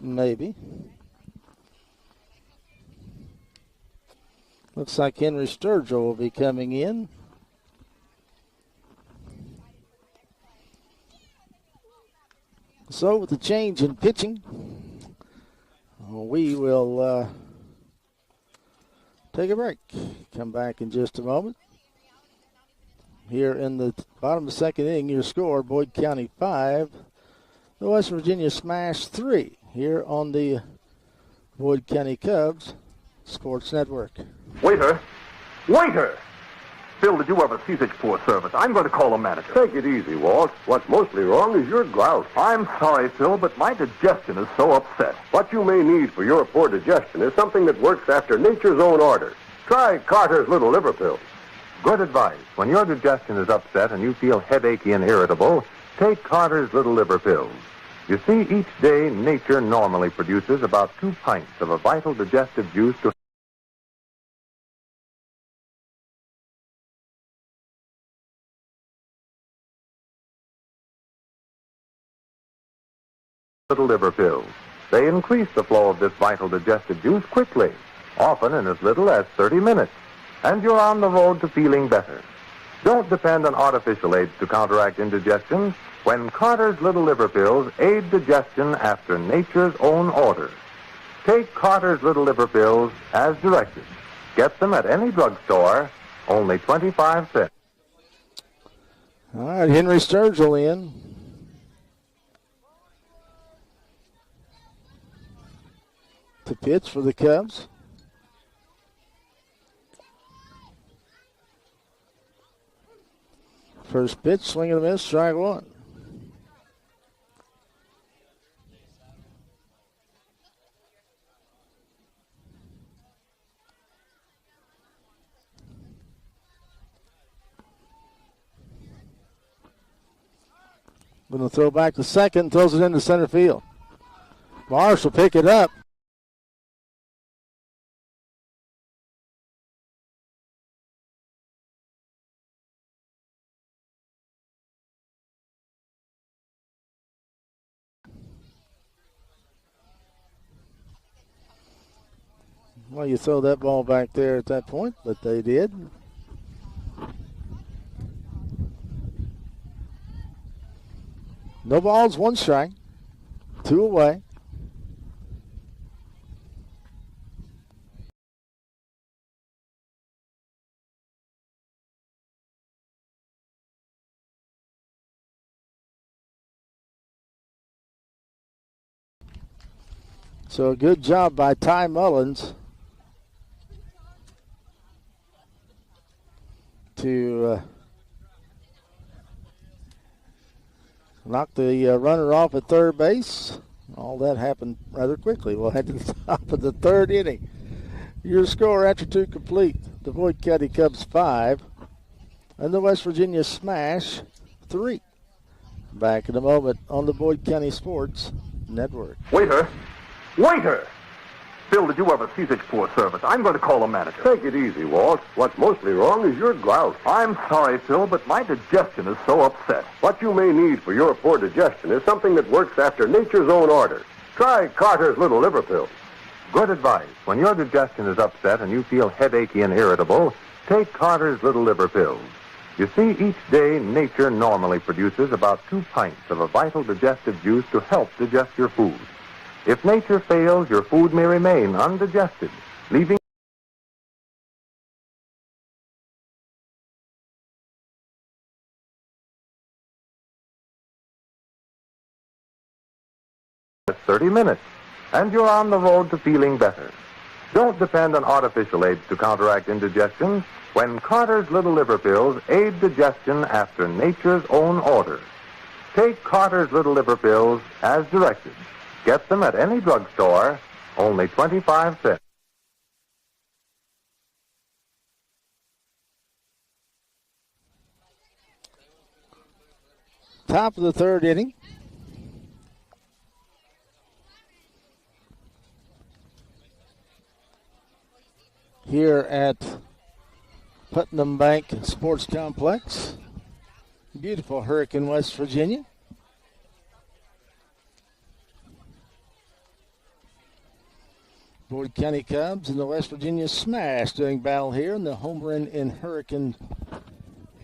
Maybe. Looks like Henry Sturgill will be coming in. So with the change in pitching, we will take a break. Come back in just a moment. Here in the bottom of the second inning, your score, Boyd County 5, the West Virginia Smash 3, here on the Boyd County Cubs Sports Network. Waiter! Waiter! Phil, did you ever see such poor service? I'm going to call a manager. Take it easy, Walt. What's mostly wrong is your grouse. I'm sorry, Phil, but my digestion is so upset. What you may need for your poor digestion is something that works after nature's own order. Try Carter's Little Liver Pills. Good advice. When your digestion is upset and you feel headachy and irritable, take Carter's Little Liver Pills. You see, each day nature normally produces about 2 pints of a vital digestive juice to Little Liver Pills. They increase the flow of this vital digestive juice quickly, often in as little as 30 minutes, and you're on the road to feeling better. Don't depend on artificial aids to counteract indigestion when Carter's Little Liver Pills aid digestion after nature's own order. Take Carter's Little Liver Pills as directed. Get them at any drugstore, only 25 cents. All right, Henry Sturgill in. To pitch for the Cubs. First pitch, swing and a miss, strike one. Going to throw back to second, throws it into center field. Marsh will pick it up. Well, you throw that ball back there at that point, but they did. No balls, one strike. 2 away. So a good job by Ty Mullins to knock the runner off at third base. All that happened rather quickly. We'll head to the top of the third inning. Your score after 2 complete. The Boyd County Cubs 5 and the West Virginia Smash 3. Back in a moment on the Boyd County Sports Network. Waiter! Waiter! Phil, did you ever see such poor service? I'm going to call a manager. Take it easy, Walt. What's mostly wrong is your grouse. I'm sorry, Phil, but my digestion is so upset. What you may need for your poor digestion is something that works after nature's own order. Try Carter's Little Liver Pills. Good advice. When your digestion is upset and you feel headachy and irritable, take Carter's Little Liver Pills. You see, each day nature normally produces about 2 pints of a vital digestive juice to help digest your food. If nature fails, your food may remain undigested, leaving 30 minutes, and you're on the road to feeling better. Don't depend on artificial aids to counteract indigestion when Carter's Little Liver Pills aid digestion after nature's own order. Take Carter's Little Liver Pills as directed. Get them at any drugstore, only 25 cents. Top of the third inning. Here at Putnam Bank Sports Complex. Beautiful Hurricane, West Virginia. Boyd County Cubs and the West Virginia Smash doing battle here in the Home Run in Hurricane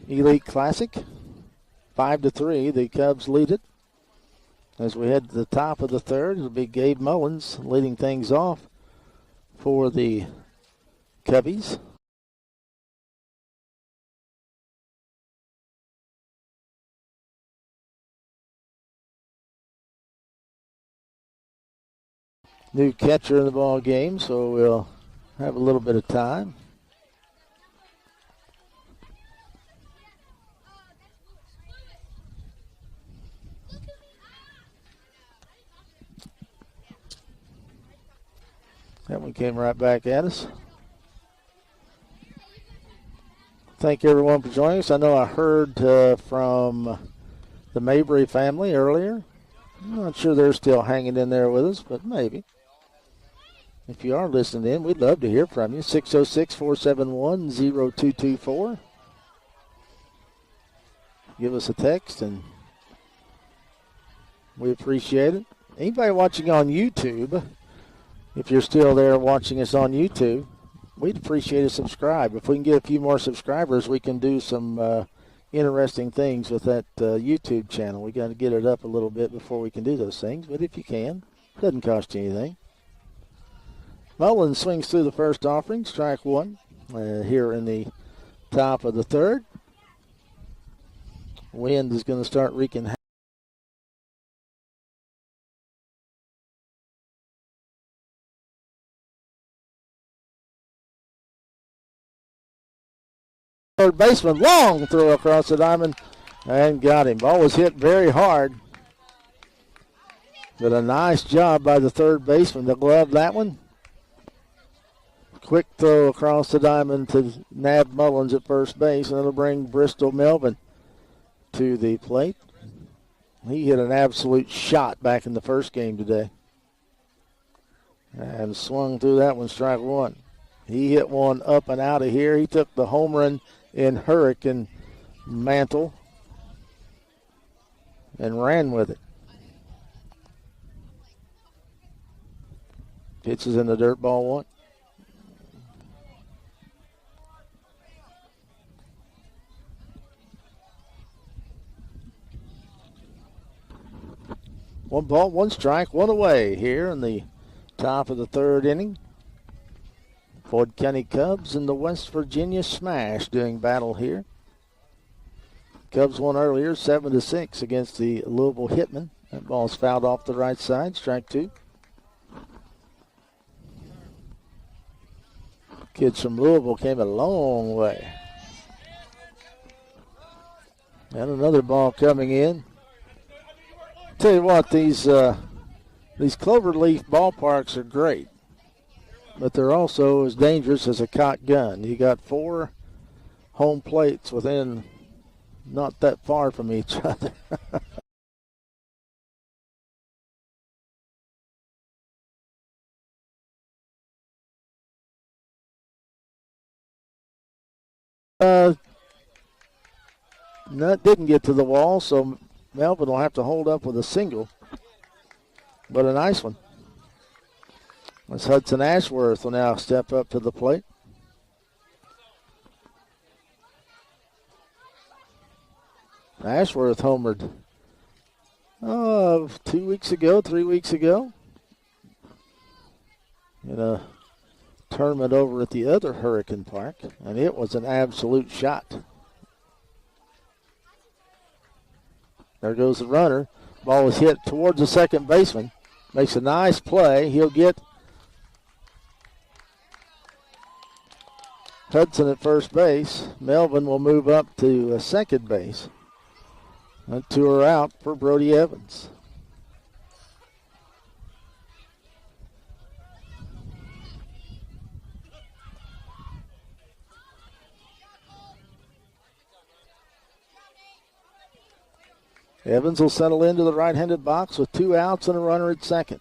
Elite Classic. 5-3, the Cubs lead it. As we head to the top of the third, it'll be Gabe Mullins leading things off for the Cubbies. New catcher in the ball game, so we'll have a little bit of time. That one came right back at us. Thank everyone for joining us. I know I heard from the Mabry family earlier. I'm not sure they're still hanging in there with us, but maybe. If you are listening in, we'd love to hear from you. 606-471-0224. Give us a text, and we appreciate it. Anybody watching on YouTube, if you're still there watching us on YouTube, we'd appreciate a subscribe. If we can get a few more subscribers, we can do some interesting things with that YouTube channel. We got to get it up a little bit before we can do those things, but if you can, it doesn't cost you anything. Mullins swings through the first offering, strike one, here in the top of the third. Wind is going to start wreaking havoc. Third baseman, long throw across the diamond, and got him. Ball was hit very hard, but a nice job by the third baseman to glove that one. Quick throw across the diamond to nab Mullins at first base, and it'll bring Bristol Melvin to the plate. He hit an absolute shot back in the first game today, and swung through that one, strike one. He hit one up and out of here. He took the home run in Hurricane mantle and ran with it. Pitches in the dirt, ball one. One ball, one strike, one away here in the top of the third inning. Boyd County Cubs and the West Virginia Smash doing battle here. Cubs won earlier 7-6 against the Louisville Hitmen. That ball's fouled off the right side, strike two. Kids from Louisville came a long way. And another ball coming in. Tell you what, these Cloverleaf ballparks are great, but they're also as dangerous as a cocked gun. You got four home plates within not that far from each other. That didn't get to the wall, so Melvin will have to hold up with a single, but a nice one. As Hudson Ashworth will now step up to the plate. Ashworth homered 3 weeks ago in a tournament over at the other Hurricane Park, and it was an absolute shot. There goes the runner. Ball was hit towards the second baseman. Makes a nice play. He'll get Hudson at first base. Melvin will move up to second base. A two out for Brody Evans. Evans will settle into the right-handed box with 2 outs and a runner at second.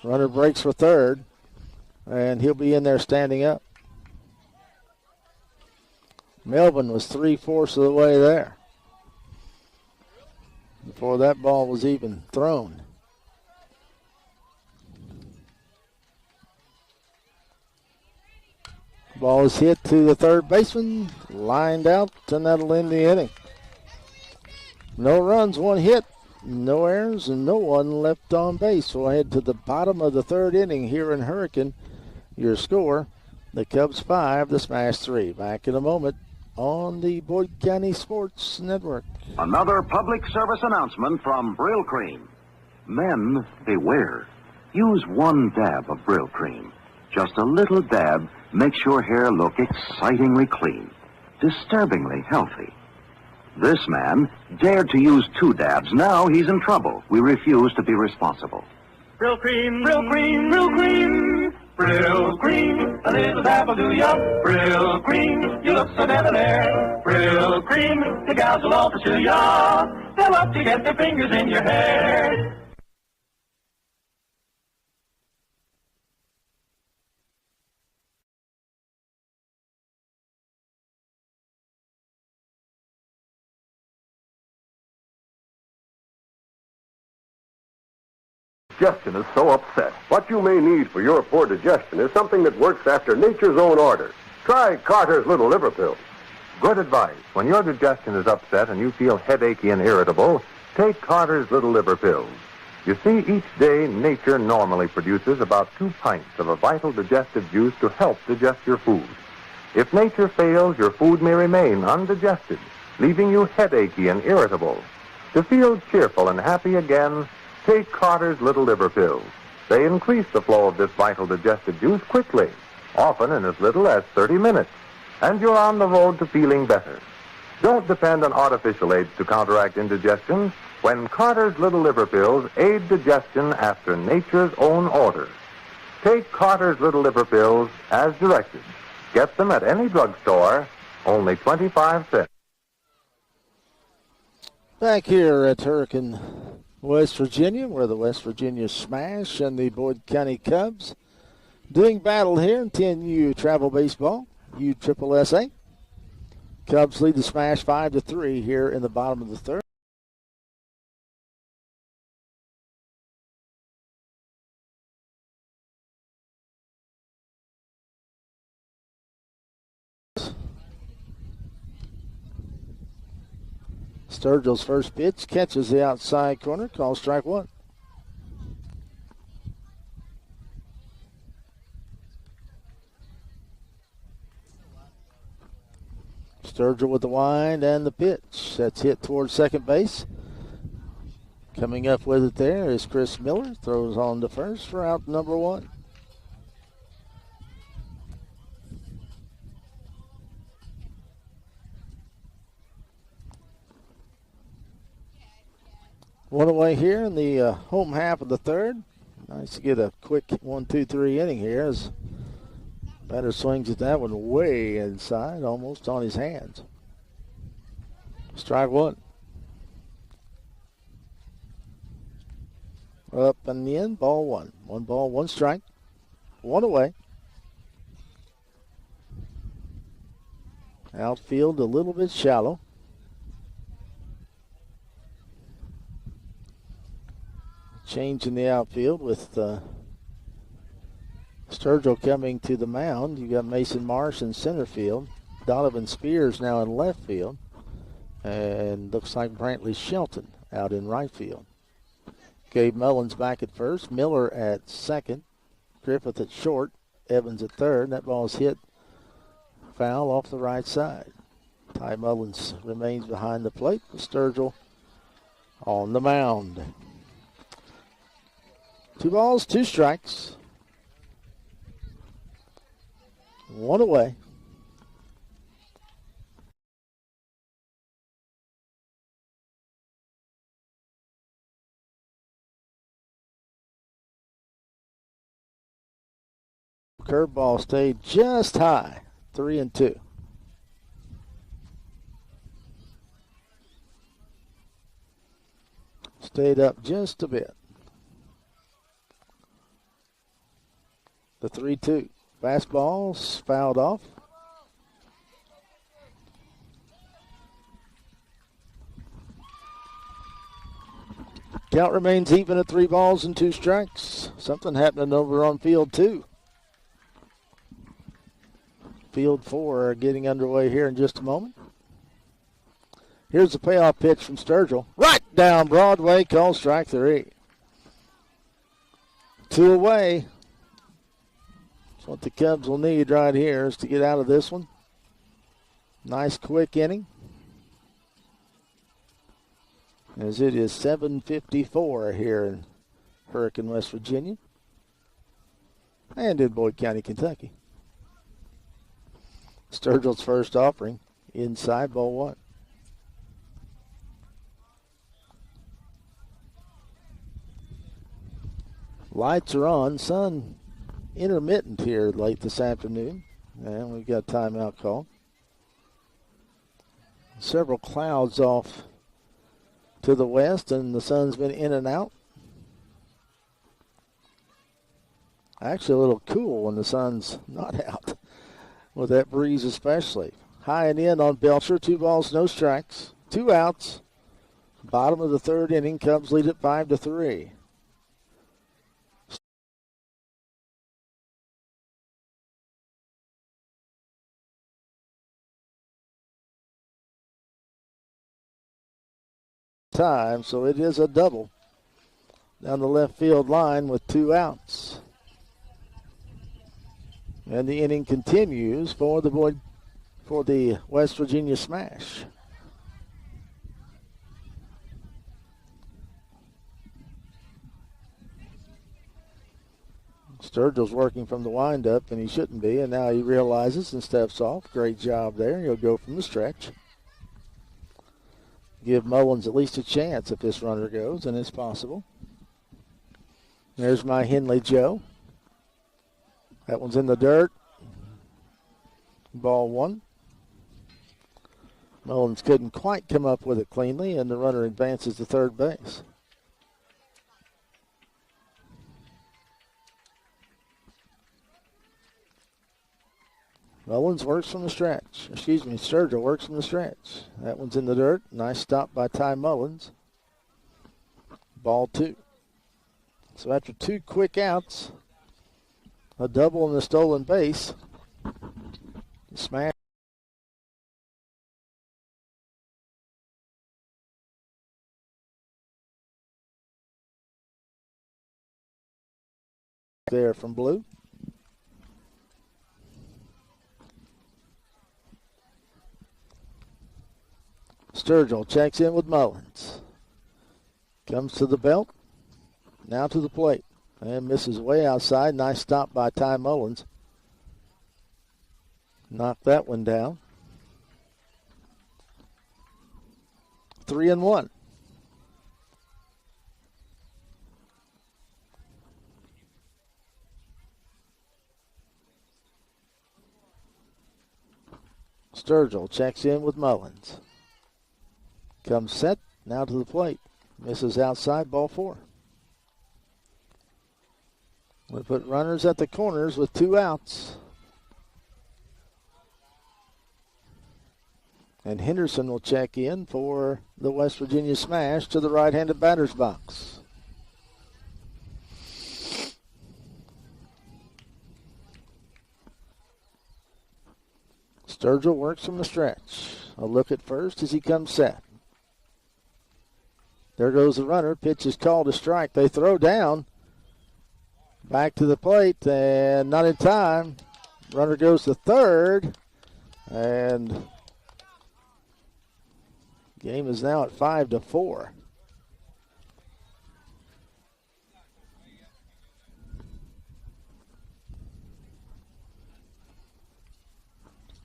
Runner breaks for third, and he'll be in there standing up. Melvin was 3/4 of the way there before that ball was even thrown. Ball is hit to the third baseman, lined out, and that'll end the inning. No runs, one hit, no errors, and no one left on base. We'll head to the bottom of the third inning here in Hurricane. Your score, the Cubs 5, the Smash 3. Back in a moment on the Boyd County Sports Network. Another public service announcement from Brill Cream. Men, beware. Use one dab of Brill Cream. Just a little dab makes your hair look excitingly clean, disturbingly healthy. This man dared to use 2 dabs. Now he's in trouble. We refuse to be responsible. Brill Cream, Brill Cream, Brill Cream. Brill Cream, a little dab will do ya. Brill Cream, you look so debonair. Brill Cream, the gals will all pursue ya. They'll love to get their fingers in your hair. Digestion is so upset. What you may need for your poor digestion is something that works after nature's own order. Try Carter's Little Liver Pills. Good advice. When your digestion is upset and you feel headachy and irritable, take Carter's Little Liver Pills. You see, each day nature normally produces about 2 pints of a vital digestive juice to help digest your food. If nature fails, your food may remain undigested, leaving you headachy and irritable. To feel cheerful and happy again, take Carter's Little Liver Pills. They increase the flow of this vital digestive juice quickly, often in as little as 30 minutes, and you're on the road to feeling better. Don't depend on artificial aids to counteract indigestion when Carter's Little Liver Pills aid digestion after nature's own order. Take Carter's Little Liver Pills as directed. Get them at any drugstore, only 25 cents. Back here at Hurricane, West Virginia, where the West Virginia Smash and the Boyd County Cubs doing battle here in 10U travel baseball, USSSA. Cubs lead the Smash 5-3 here in the bottom of the third. Sturgill's first pitch catches the outside corner, called strike 1. Sturgill with the wind and the pitch. That's hit towards second base. Coming up with it there is Chris Miller. Throws on to first for out number 1. One away here in the home half of the third. Nice to get a quick 1-2-3 inning here as batter swings at that one way inside, almost on his hands. Strike 1. Up and in, ball 1. 1 ball, 1 strike. 1 away. Outfield a little bit shallow. Change in the outfield with Sturgill coming to the mound. You got Mason Marsh in center field. Donovan Spears now in left field. And looks like Brantley Shelton out in right field. Gabe Mullins back at first. Miller at second. Griffith at short. Evans at third. That ball's hit foul off the right side. Ty Mullins remains behind the plate. Sturgill on the mound. 2 balls, 2 strikes. 1 away. Curveball stayed just high. 3-2. Stayed up just a bit. The 3-2. Fastball's fouled off. Count remains even at 3 balls and 2 strikes. Something happening over on field 2. Field 4 getting underway here in just a moment. Here's the payoff pitch from Sturgill. Right down Broadway, called strike 3. 2 away. That's what the Cubs will need right here is to get out of this one. Nice quick inning. As it is 7:54 here in Hurricane, West Virginia. And in Boyd County, Kentucky. Sturgill's first offering. Inside, ball 1. Lights are on. Sun intermittent here late this afternoon. And we've got a timeout call. Several clouds off to the west, and the sun's been in and out. Actually a little cool when the sun's not out, with that breeze especially. High and in on Belcher. 2 balls, no strikes. 2 outs. Bottom of the 3rd inning. Cubs lead it 5-3. Time, so it is a double down the left field line with 2 outs. And the inning continues for the West Virginia Smash. Sturgill's working from the windup, and he shouldn't be, and now he realizes and steps off. Great job there. He'll go from the stretch. Give Mullins at least a chance if this runner goes, and it's possible. There's my Henley Joe. That one's in the dirt. Ball 1. Mullins couldn't quite come up with it cleanly, and the runner advances to third base. Mullins works from the stretch. Sturgill works from the stretch. That one's in the dirt. Nice stop by Ty Mullins. Ball 2. So after 2 quick outs, a double and a stolen base, Smash there from Blue. Sturgill checks in with Mullins. Comes to the belt. Now to the plate. And misses way outside. Nice stop by Ty Mullins. Knocked that one down. 3-1. Sturgill checks in with Mullins. Comes set, now to the plate. Misses outside, ball 4. We put runners at the corners with 2 outs. And Henderson will check in for the West Virginia Smash to the right-handed batter's box. Sturgill works from the stretch. A look at first as he comes set. There goes the runner. Pitch is called a strike. They throw down. Back to the plate, and not in time. Runner goes to third, and game is now at 5-4.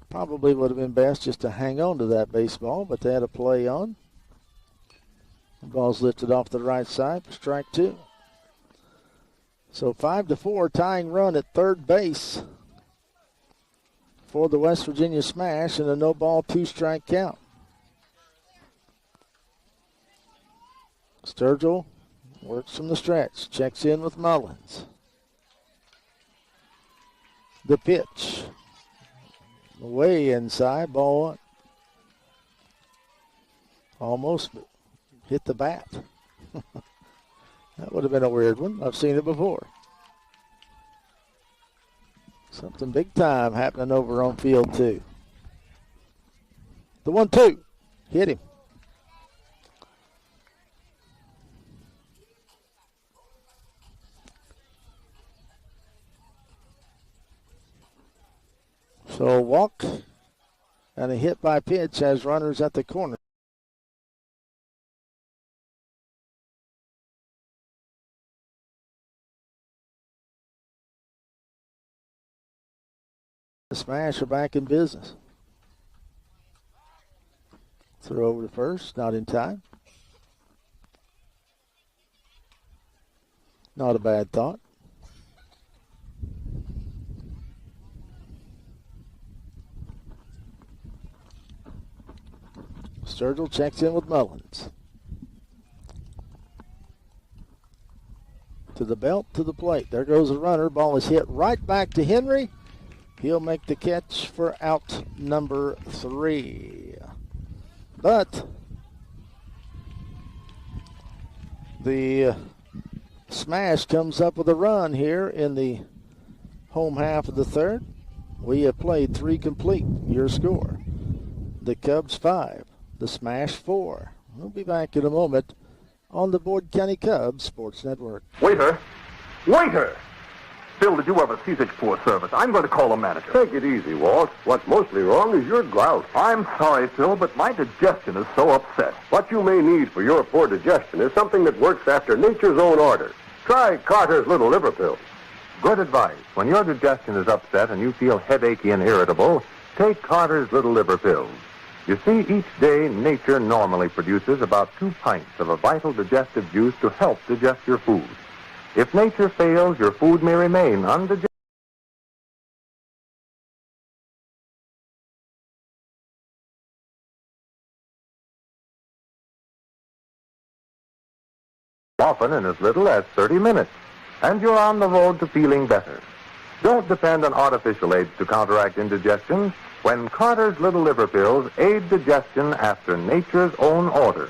Probably would have been best just to hang on to that baseball, but they had a play on. The ball's lifted off the right side for strike 2. So 5-4, tying run at third base for the West Virginia Smash, and a no-ball, 2-strike count. Sturgill works from the stretch, checks in with Mullins. The pitch. Way inside, ball 1. Almost hit the bat. That would have been a weird one. I've seen it before. Something big time happening over on field 2. The 1-2. Hit him. So a walk and a hit by pitch has runners at the corner. The Smash are back in business. Throw over to first, not in time. Not a bad thought. Sturgill checks in with Mullins. To the belt, to the plate. There goes the runner. Ball is hit right back to Henry. He'll make the catch for out number 3. But the Smash comes up with a run here in the home half of the third. We have played 3 complete. Your score. The Cubs 5. The Smash 4. We'll be back in a moment on the Boyd County Cubs Sports Network. Waiter! Waiter! Phil, did you ever see such poor service? I'm going to call the manager. Take it easy, Walt. What's mostly wrong is your gout. I'm sorry, Phil, but my digestion is so upset. What you may need for your poor digestion is something that works after nature's own order. Try Carter's Little Liver Pills. Good advice. When your digestion is upset and you feel headachy and irritable, take Carter's Little Liver Pills. You see, each day nature normally produces about 2 pints of a vital digestive juice to help digest your food. If nature fails, your food may remain undigested. Often in as little as 30 minutes, and you're on the road to feeling better. Don't depend on artificial aids to counteract indigestion when Carter's Little Liver Pills aid digestion after nature's own order.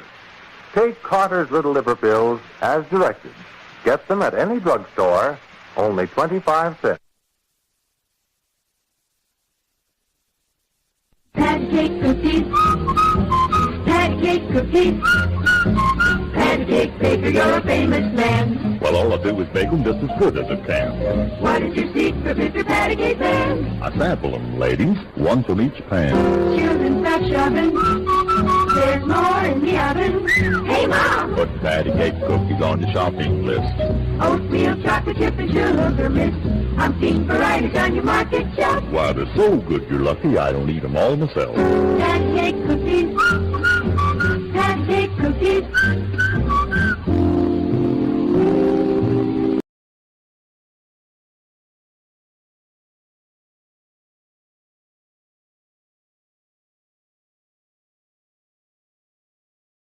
Take Carter's Little Liver Pills as directed. Get them at any drugstore, only 25 cents. Patty cake cookies. Patty cake cookies. Patty cake baker, you're a famous man. Well, all I do is make them just as good as it can. What is your secret, Mr. Patty Cake Man? I sample them, ladies, one from each pan. Children stop shoving. There's more in the oven. Hey, Mom! Put patty cake cookies on your shopping list. Oatmeal, chocolate chip, and sugar mist. I'm seeing varieties on your market shelf. Why, they're so good you're lucky I don't eat them all myself. Patty cake cookies. Patty cake cookies.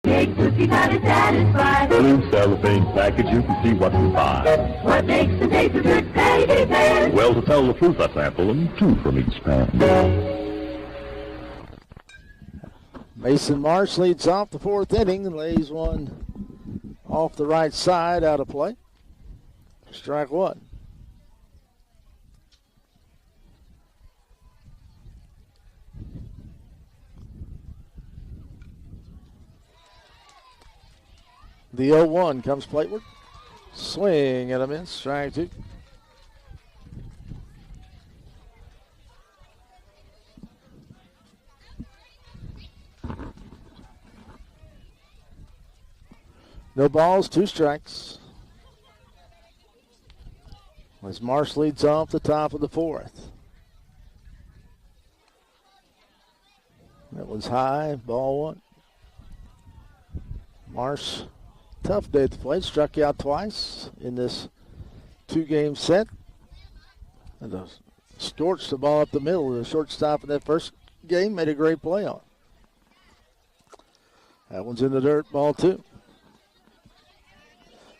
Cake cookies are to satisfy. Blue cellophane package, you can see what you buy. What makes the taste of good patty cake man? Well, to tell the truth, I sample them, 2 from each pan. Mason Marsh leads off the 4th inning and lays one off the right side out of play. Strike 1. The 0-1 comes plateward. Swing and a miss. Strike 2. No balls, 2 strikes. As Marsh leads off the top of the 4th. That was high, ball 1. Marsh, tough day at the plate, struck out twice in this 2-game set. And scorched the ball up the middle. The shortstop in that first game made a great play on. That one's in the dirt, ball 2.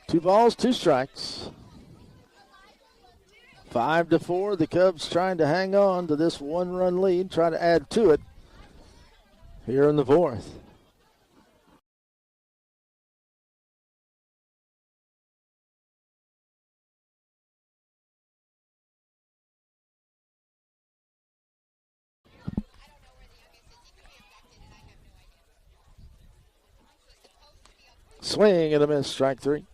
2 balls, 2 strikes. 5-4. The Cubs trying to hang on to this 1-run lead, trying to add to it here in the 4th. Swing and a miss, strike 3.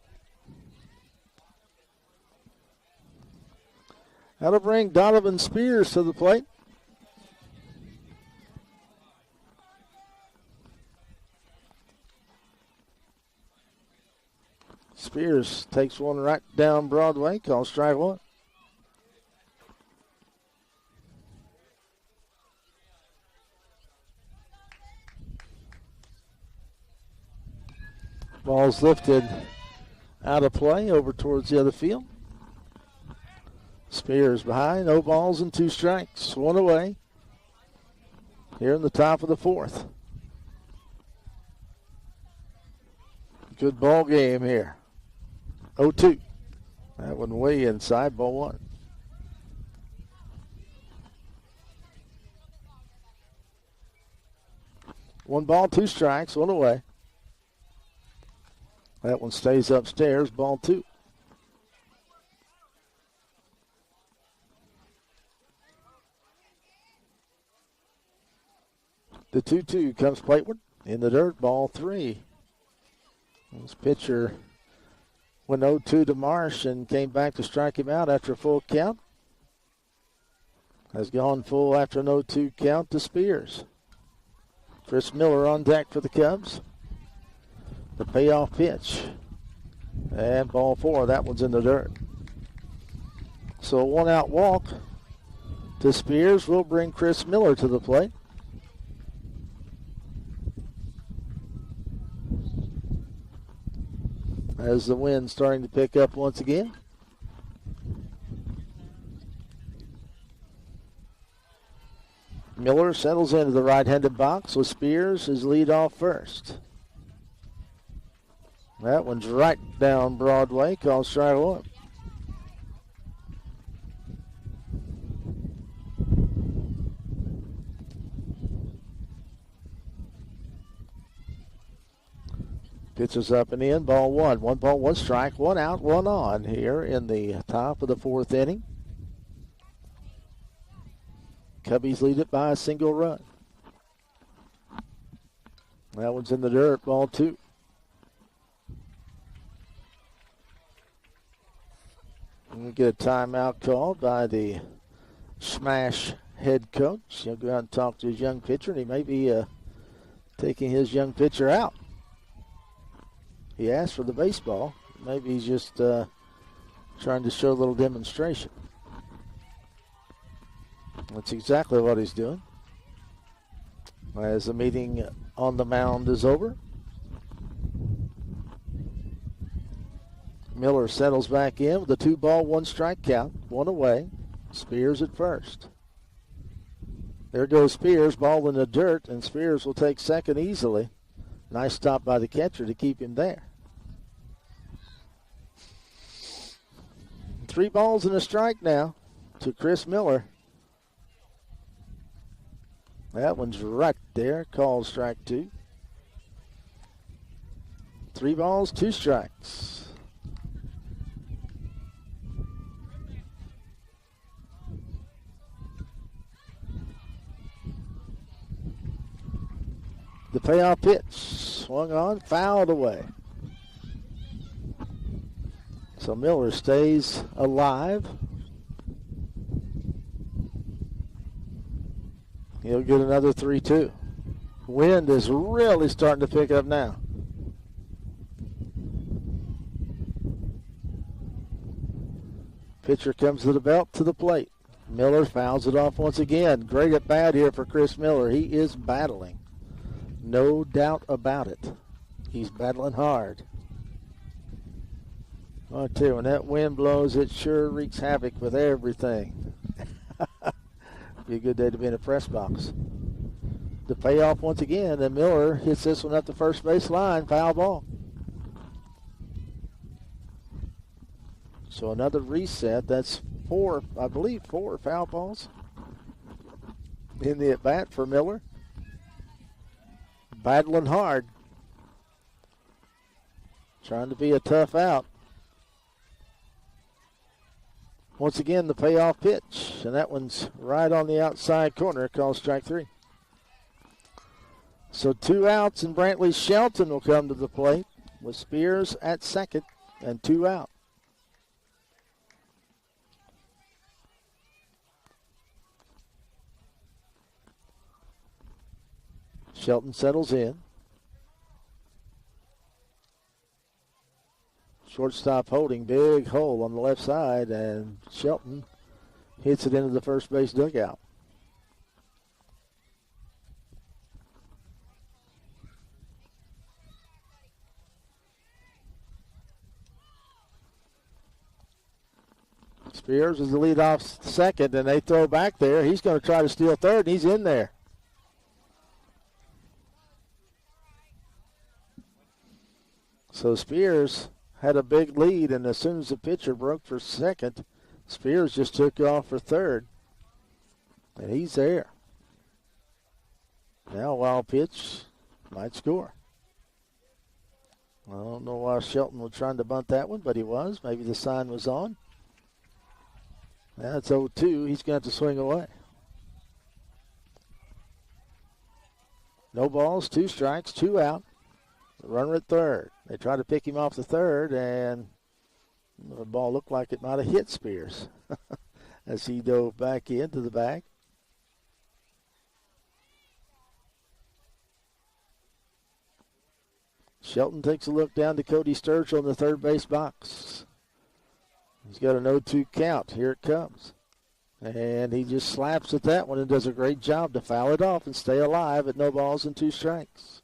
That'll bring Donovan Spears to the plate. Spears takes one right down Broadway, calls strike 1. Ball's lifted out of play over towards the other field. Spears behind, no balls and 2 strikes. 1 away here in the top of the 4th. Good ball game here. 0-2. That one way inside, ball 1. One ball, 2 strikes, 1 away. That one stays upstairs, ball 2. The 2-2 comes plateward in the dirt, ball 3. This pitcher went 0-2 to Marsh and came back to strike him out after a full count. Has gone full after an 0-2 count to Spears. Chris Miller on deck for the Cubs. The payoff pitch. And ball 4, that one's in the dirt. So a 1-out walk to Spears will bring Chris Miller to the plate. As the wind starting to pick up once again. Miller settles into the right-handed box with Spears as lead off first. That one's right down Broadway, called strike 1. Pitches up and in, ball 1. 1 ball, 1 strike, 1 out, 1 on here in the top of the 4th inning. Cubbies lead it by a single run. That one's in the dirt, ball 2. And we get a timeout called by the Smash head coach. He'll go out and talk to his young pitcher, and he may be taking his young pitcher out. He asked for the baseball. Maybe he's just trying to show a little demonstration. That's exactly what he's doing. As the meeting on the mound is over, Miller settles back in with a 2-ball, 1 strike count, 1 away. Spears at first. There goes Spears, ball in the dirt, and Spears will take second easily. Nice stop by the catcher to keep him there. 3 balls and a strike now to Chris Miller. That one's right there, called strike 2. 3 balls, 2 strikes. The payoff pitch, swung on, fouled away. So Miller stays alive. He'll get another 3-2. Wind is really starting to pick up now. Pitcher comes to the belt, to the plate. Miller fouls it off once again. Great at bat here for Chris Miller. He is battling. No doubt about it. He's battling hard. I tell you, when that wind blows, it sure wreaks havoc with everything. Be a good day to be in a press box. The payoff once again, and Miller hits this one up the first base line, foul ball. So another reset. That's 4, I believe 4 foul balls in the at-bat for Miller. Battling hard. Trying to be a tough out. Once again, the payoff pitch, and that one's right on the outside corner, called strike 3. So 2 outs, and Brantley Shelton will come to the plate. with Spears at second and 2 out. Shelton settles in. Shortstop holding, big hole on the left side, and Shelton hits it into the first base dugout. Spears is the leadoff second, and they throw back there. He's going to try to steal third, and he's in there. So Spears had a big lead, and as soon as the pitcher broke for second, Spears just took off for third, and he's there. Now a wild pitch might score. I don't know why Shelton was trying to bunt that one, but he was. Maybe the sign was on. That's 0-2. He's going to have to swing away. No balls, 2 strikes, 2 out. The runner at third. They try to pick him off the third, and the ball looked like it might have hit Spears as he dove back into the bag. Shelton takes a look down to Cody Sturgill in the third base box. He's got an 0-2 count. Here it comes. And he just slaps at that one and does a great job to foul it off and stay alive at no balls and 2 strikes.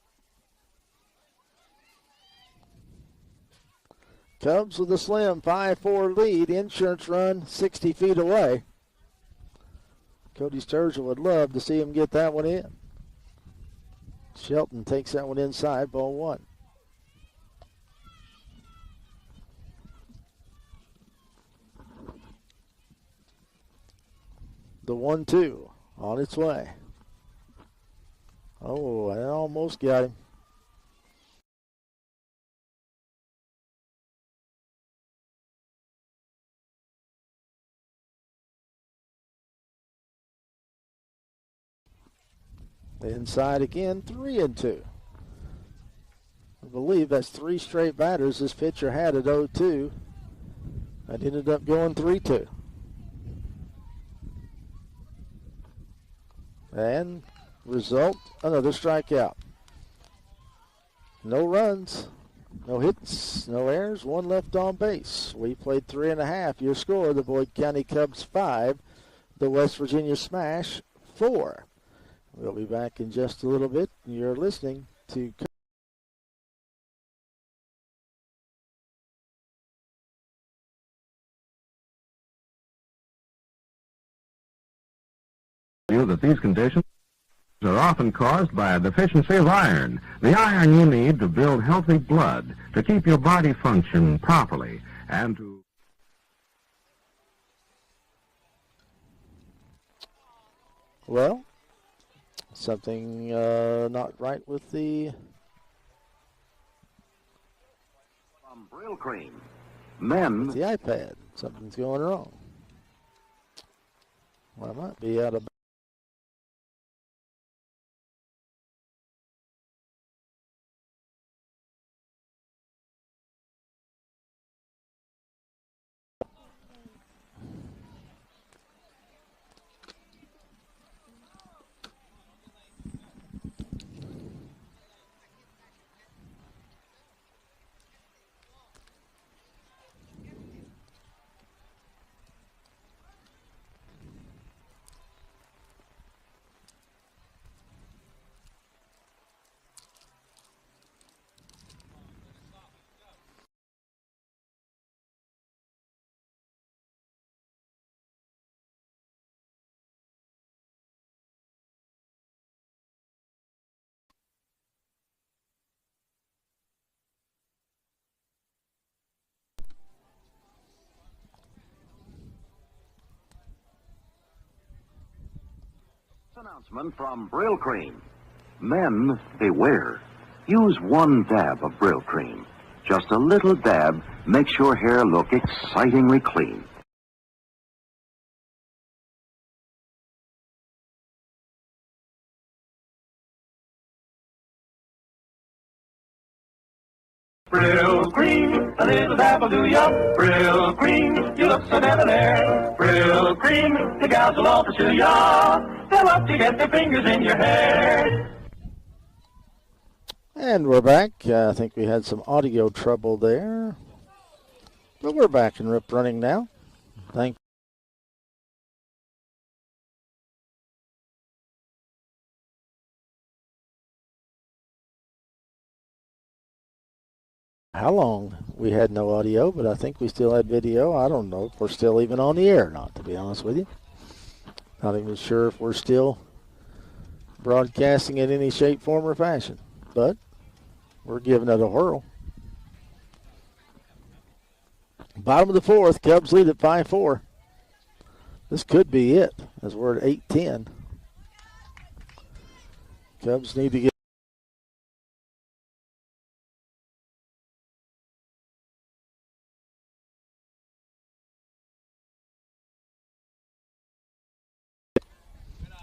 Cubs with a slim 5-4 lead. Insurance run 60 feet away. Cody Sturgill would love to see him get that one in. Shelton takes that one inside, ball 1. The 1-2 on its way. Oh, I almost got him. Inside again, 3-2. I believe that's 3 straight batters this pitcher had at 0-2. That ended up going 3-2. And result, another strikeout. No runs, no hits, no errors, 1 left on base. We played 3.5. Your score, the Boyd County Cubs 5, the West Virginia Smash 4. We'll be back in just a little bit. You're listening to that these conditions are often caused by a deficiency of iron. The iron you need to build healthy blood, to keep your body function properly, and to... Well, something not right with the... From Brill Cream. Men... the iPad. Something's going wrong. Well, I might be out of... Announcement from Brill Cream. Men, beware. Use 1 dab of Brill Cream. Just a little dab makes your hair look excitingly clean. Brill Cream, a little dab will do ya. Brill Cream, you look so debonair. Brill Cream, the gals will all pursue ya. They'll love to get their fingers in your hair. And we're back. I think we had some audio trouble there. But we're back and running now. Thank how long we had no audio, but I think we still had video. I don't know if we're still even on the air or not, to be honest with you. Not even sure if we're still broadcasting in any shape, form, or fashion. But we're giving it a whirl. Bottom of the fourth, Cubs lead at 5-4. This could be it, as we're at 8-10. Cubs need to get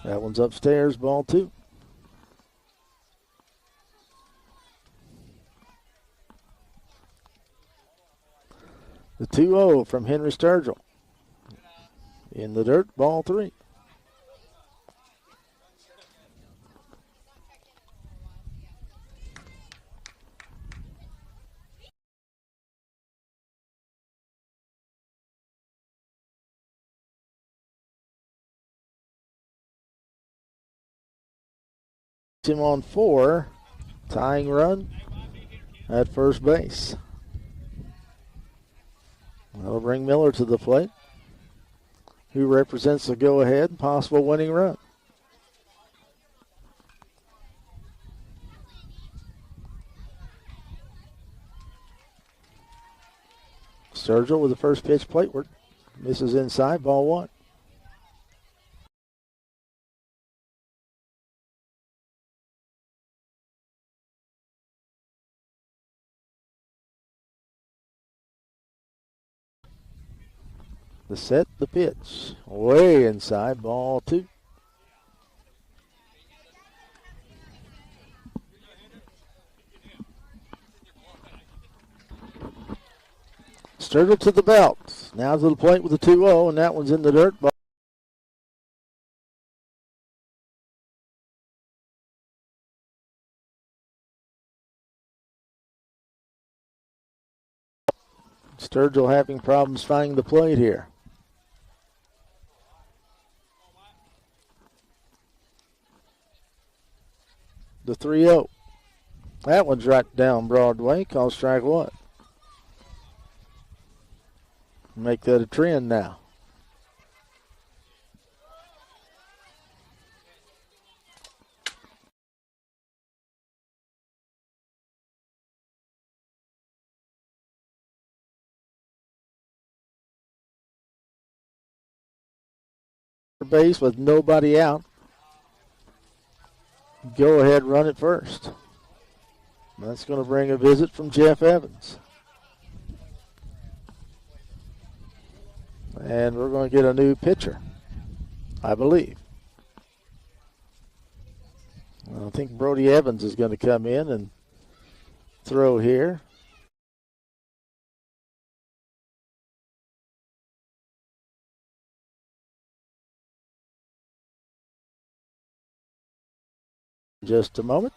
that one's upstairs, ball 2. The 2-0 from Henry Sturgill. In the dirt, ball 3. Him on 4, tying run at first base. That'll bring Miller to the plate, who represents the go-ahead possible winning run. Sturgill with the first pitch plateward. Misses inside, ball 1. The set, the pitch. Way inside, ball 2. Sturgill to the belt. Now to the plate with the 2-0, and that one's in the dirt. Ball. Sturgill having problems finding the plate here. The 3-0. That one's right down Broadway. Call strike 1. Make that a trend now. Base with nobody out. Go ahead, run it first. That's going to bring a visit from Jeff Evans. And we're going to get a new pitcher, I believe. I think Brody Evans is going to come in and throw here. Just a moment.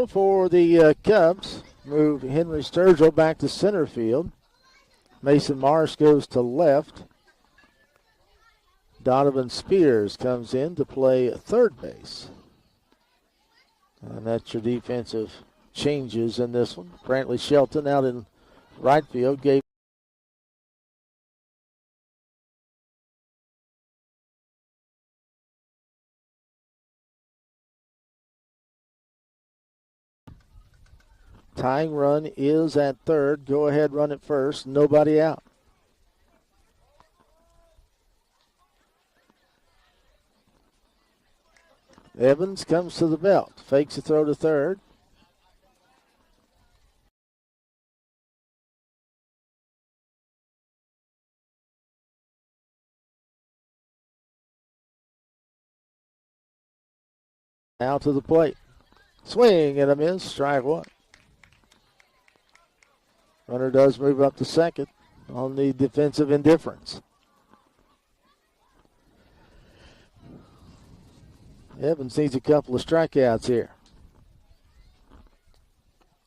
For the Cubs, move Henry Sturgill back to center field. Mason Marsh goes to left. Donovan Spears comes in to play third base. And that's your defensive changes in this one. Brantley Shelton out in right field. Gave tying run is at third. Go ahead, run at first. Nobody out. Evans comes to the belt. Fakes a throw to third. Now to the plate. Swing and a miss. Strike one. Runner does move up to second on the defensive indifference. Evans needs a couple of strikeouts here.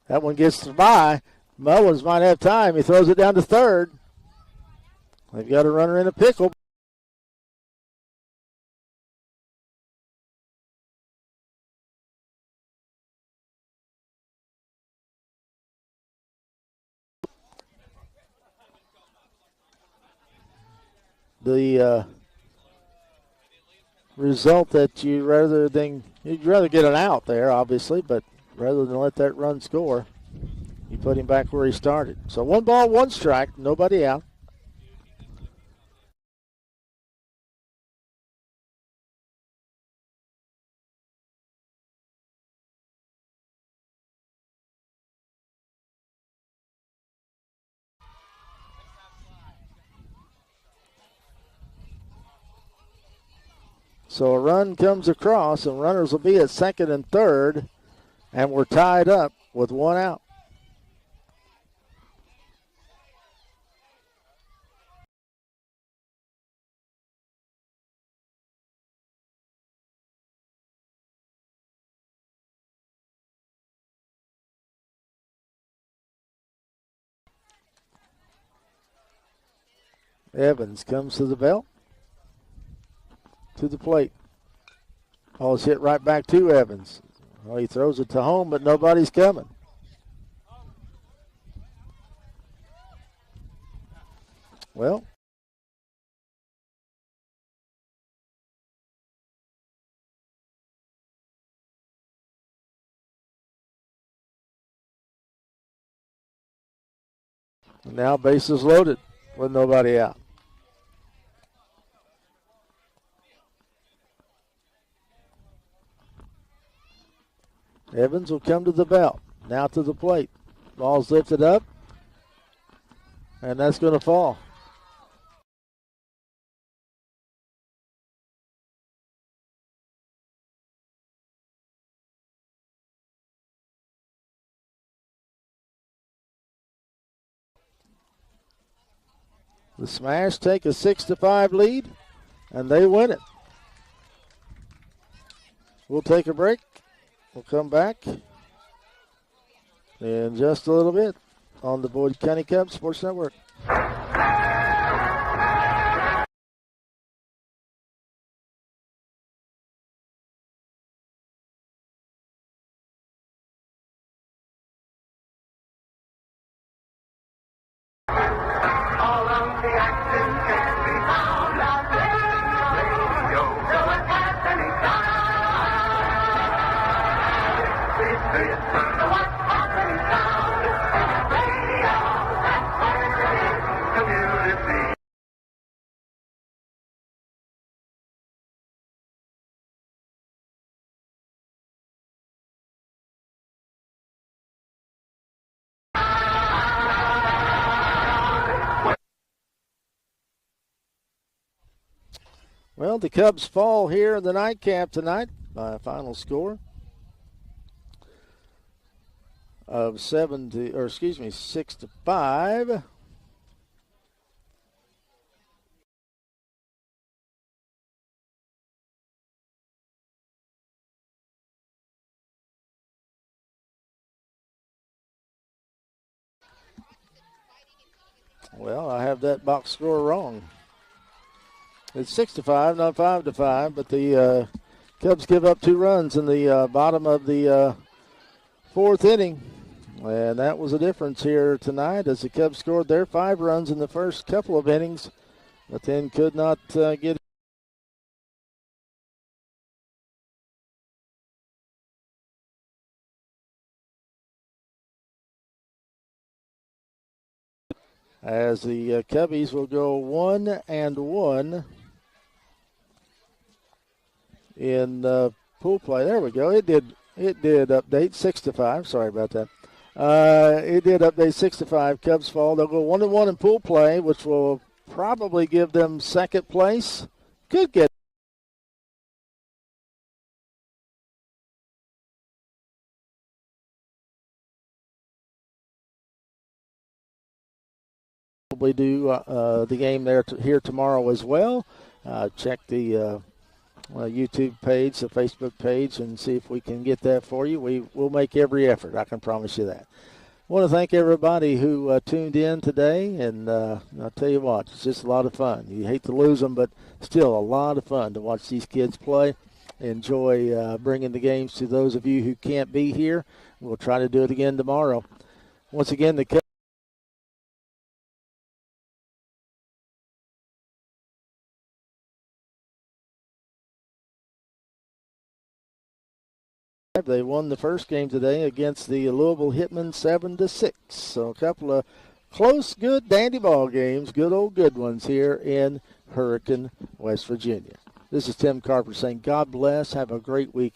That one gets by. Mullins might have time. He throws it down to third. They've got a runner in a pickle. The result that you'd rather get an out there, obviously, but rather than let that run score, you put him back where he started. So 1 ball, 1 strike, nobody out. So a run comes across, and runners will be at second and third, and we're tied up with 1 out. Evans comes to the belt. To the plate. Ball's hit right back to Evans. Well, he throws it to home, but nobody's coming. Well, now bases loaded with nobody out. Evans will come to the belt. Now to the plate. Ball's lifted up. And that's going to fall. The Smash take a 6-5 lead, and they win it. We'll take a break. We'll come back in just a little bit on the Boyd County Cubs Sports Network. Well, the Cubs fall here in the nightcap tonight by a final score of 6-5. Well, I have that box score wrong. It's 6-5, not 5-5, but the Cubs give up 2 runs in the bottom of the 4th inning. And that was the difference here tonight as the Cubs scored their 5 runs in the first couple of innings, but then could not get as the Cubbies will go 1-1 in pool play. There we go. It did update 6-5. Sorry about that. It did update 6-5. Cubs fall. They'll go 1-1 in pool play, which will probably give them second place. Could get probably do the game there here tomorrow as well. Check the YouTube page, the Facebook page, and see if we can get that for you. We will make every effort. I can promise you that. I want to thank everybody who tuned in today, and I'll tell you what, it's just a lot of fun. You hate to lose them, but still a lot of fun to watch these kids play. Enjoy bringing the games to those of you who can't be here. We'll try to do it again tomorrow. Once again, the They won the first game today against the Louisville Hitmen 7-6. So a couple of close, good, dandy ball games, good old good ones here in Hurricane, West Virginia. This is Tim Carper saying God bless. Have a great week.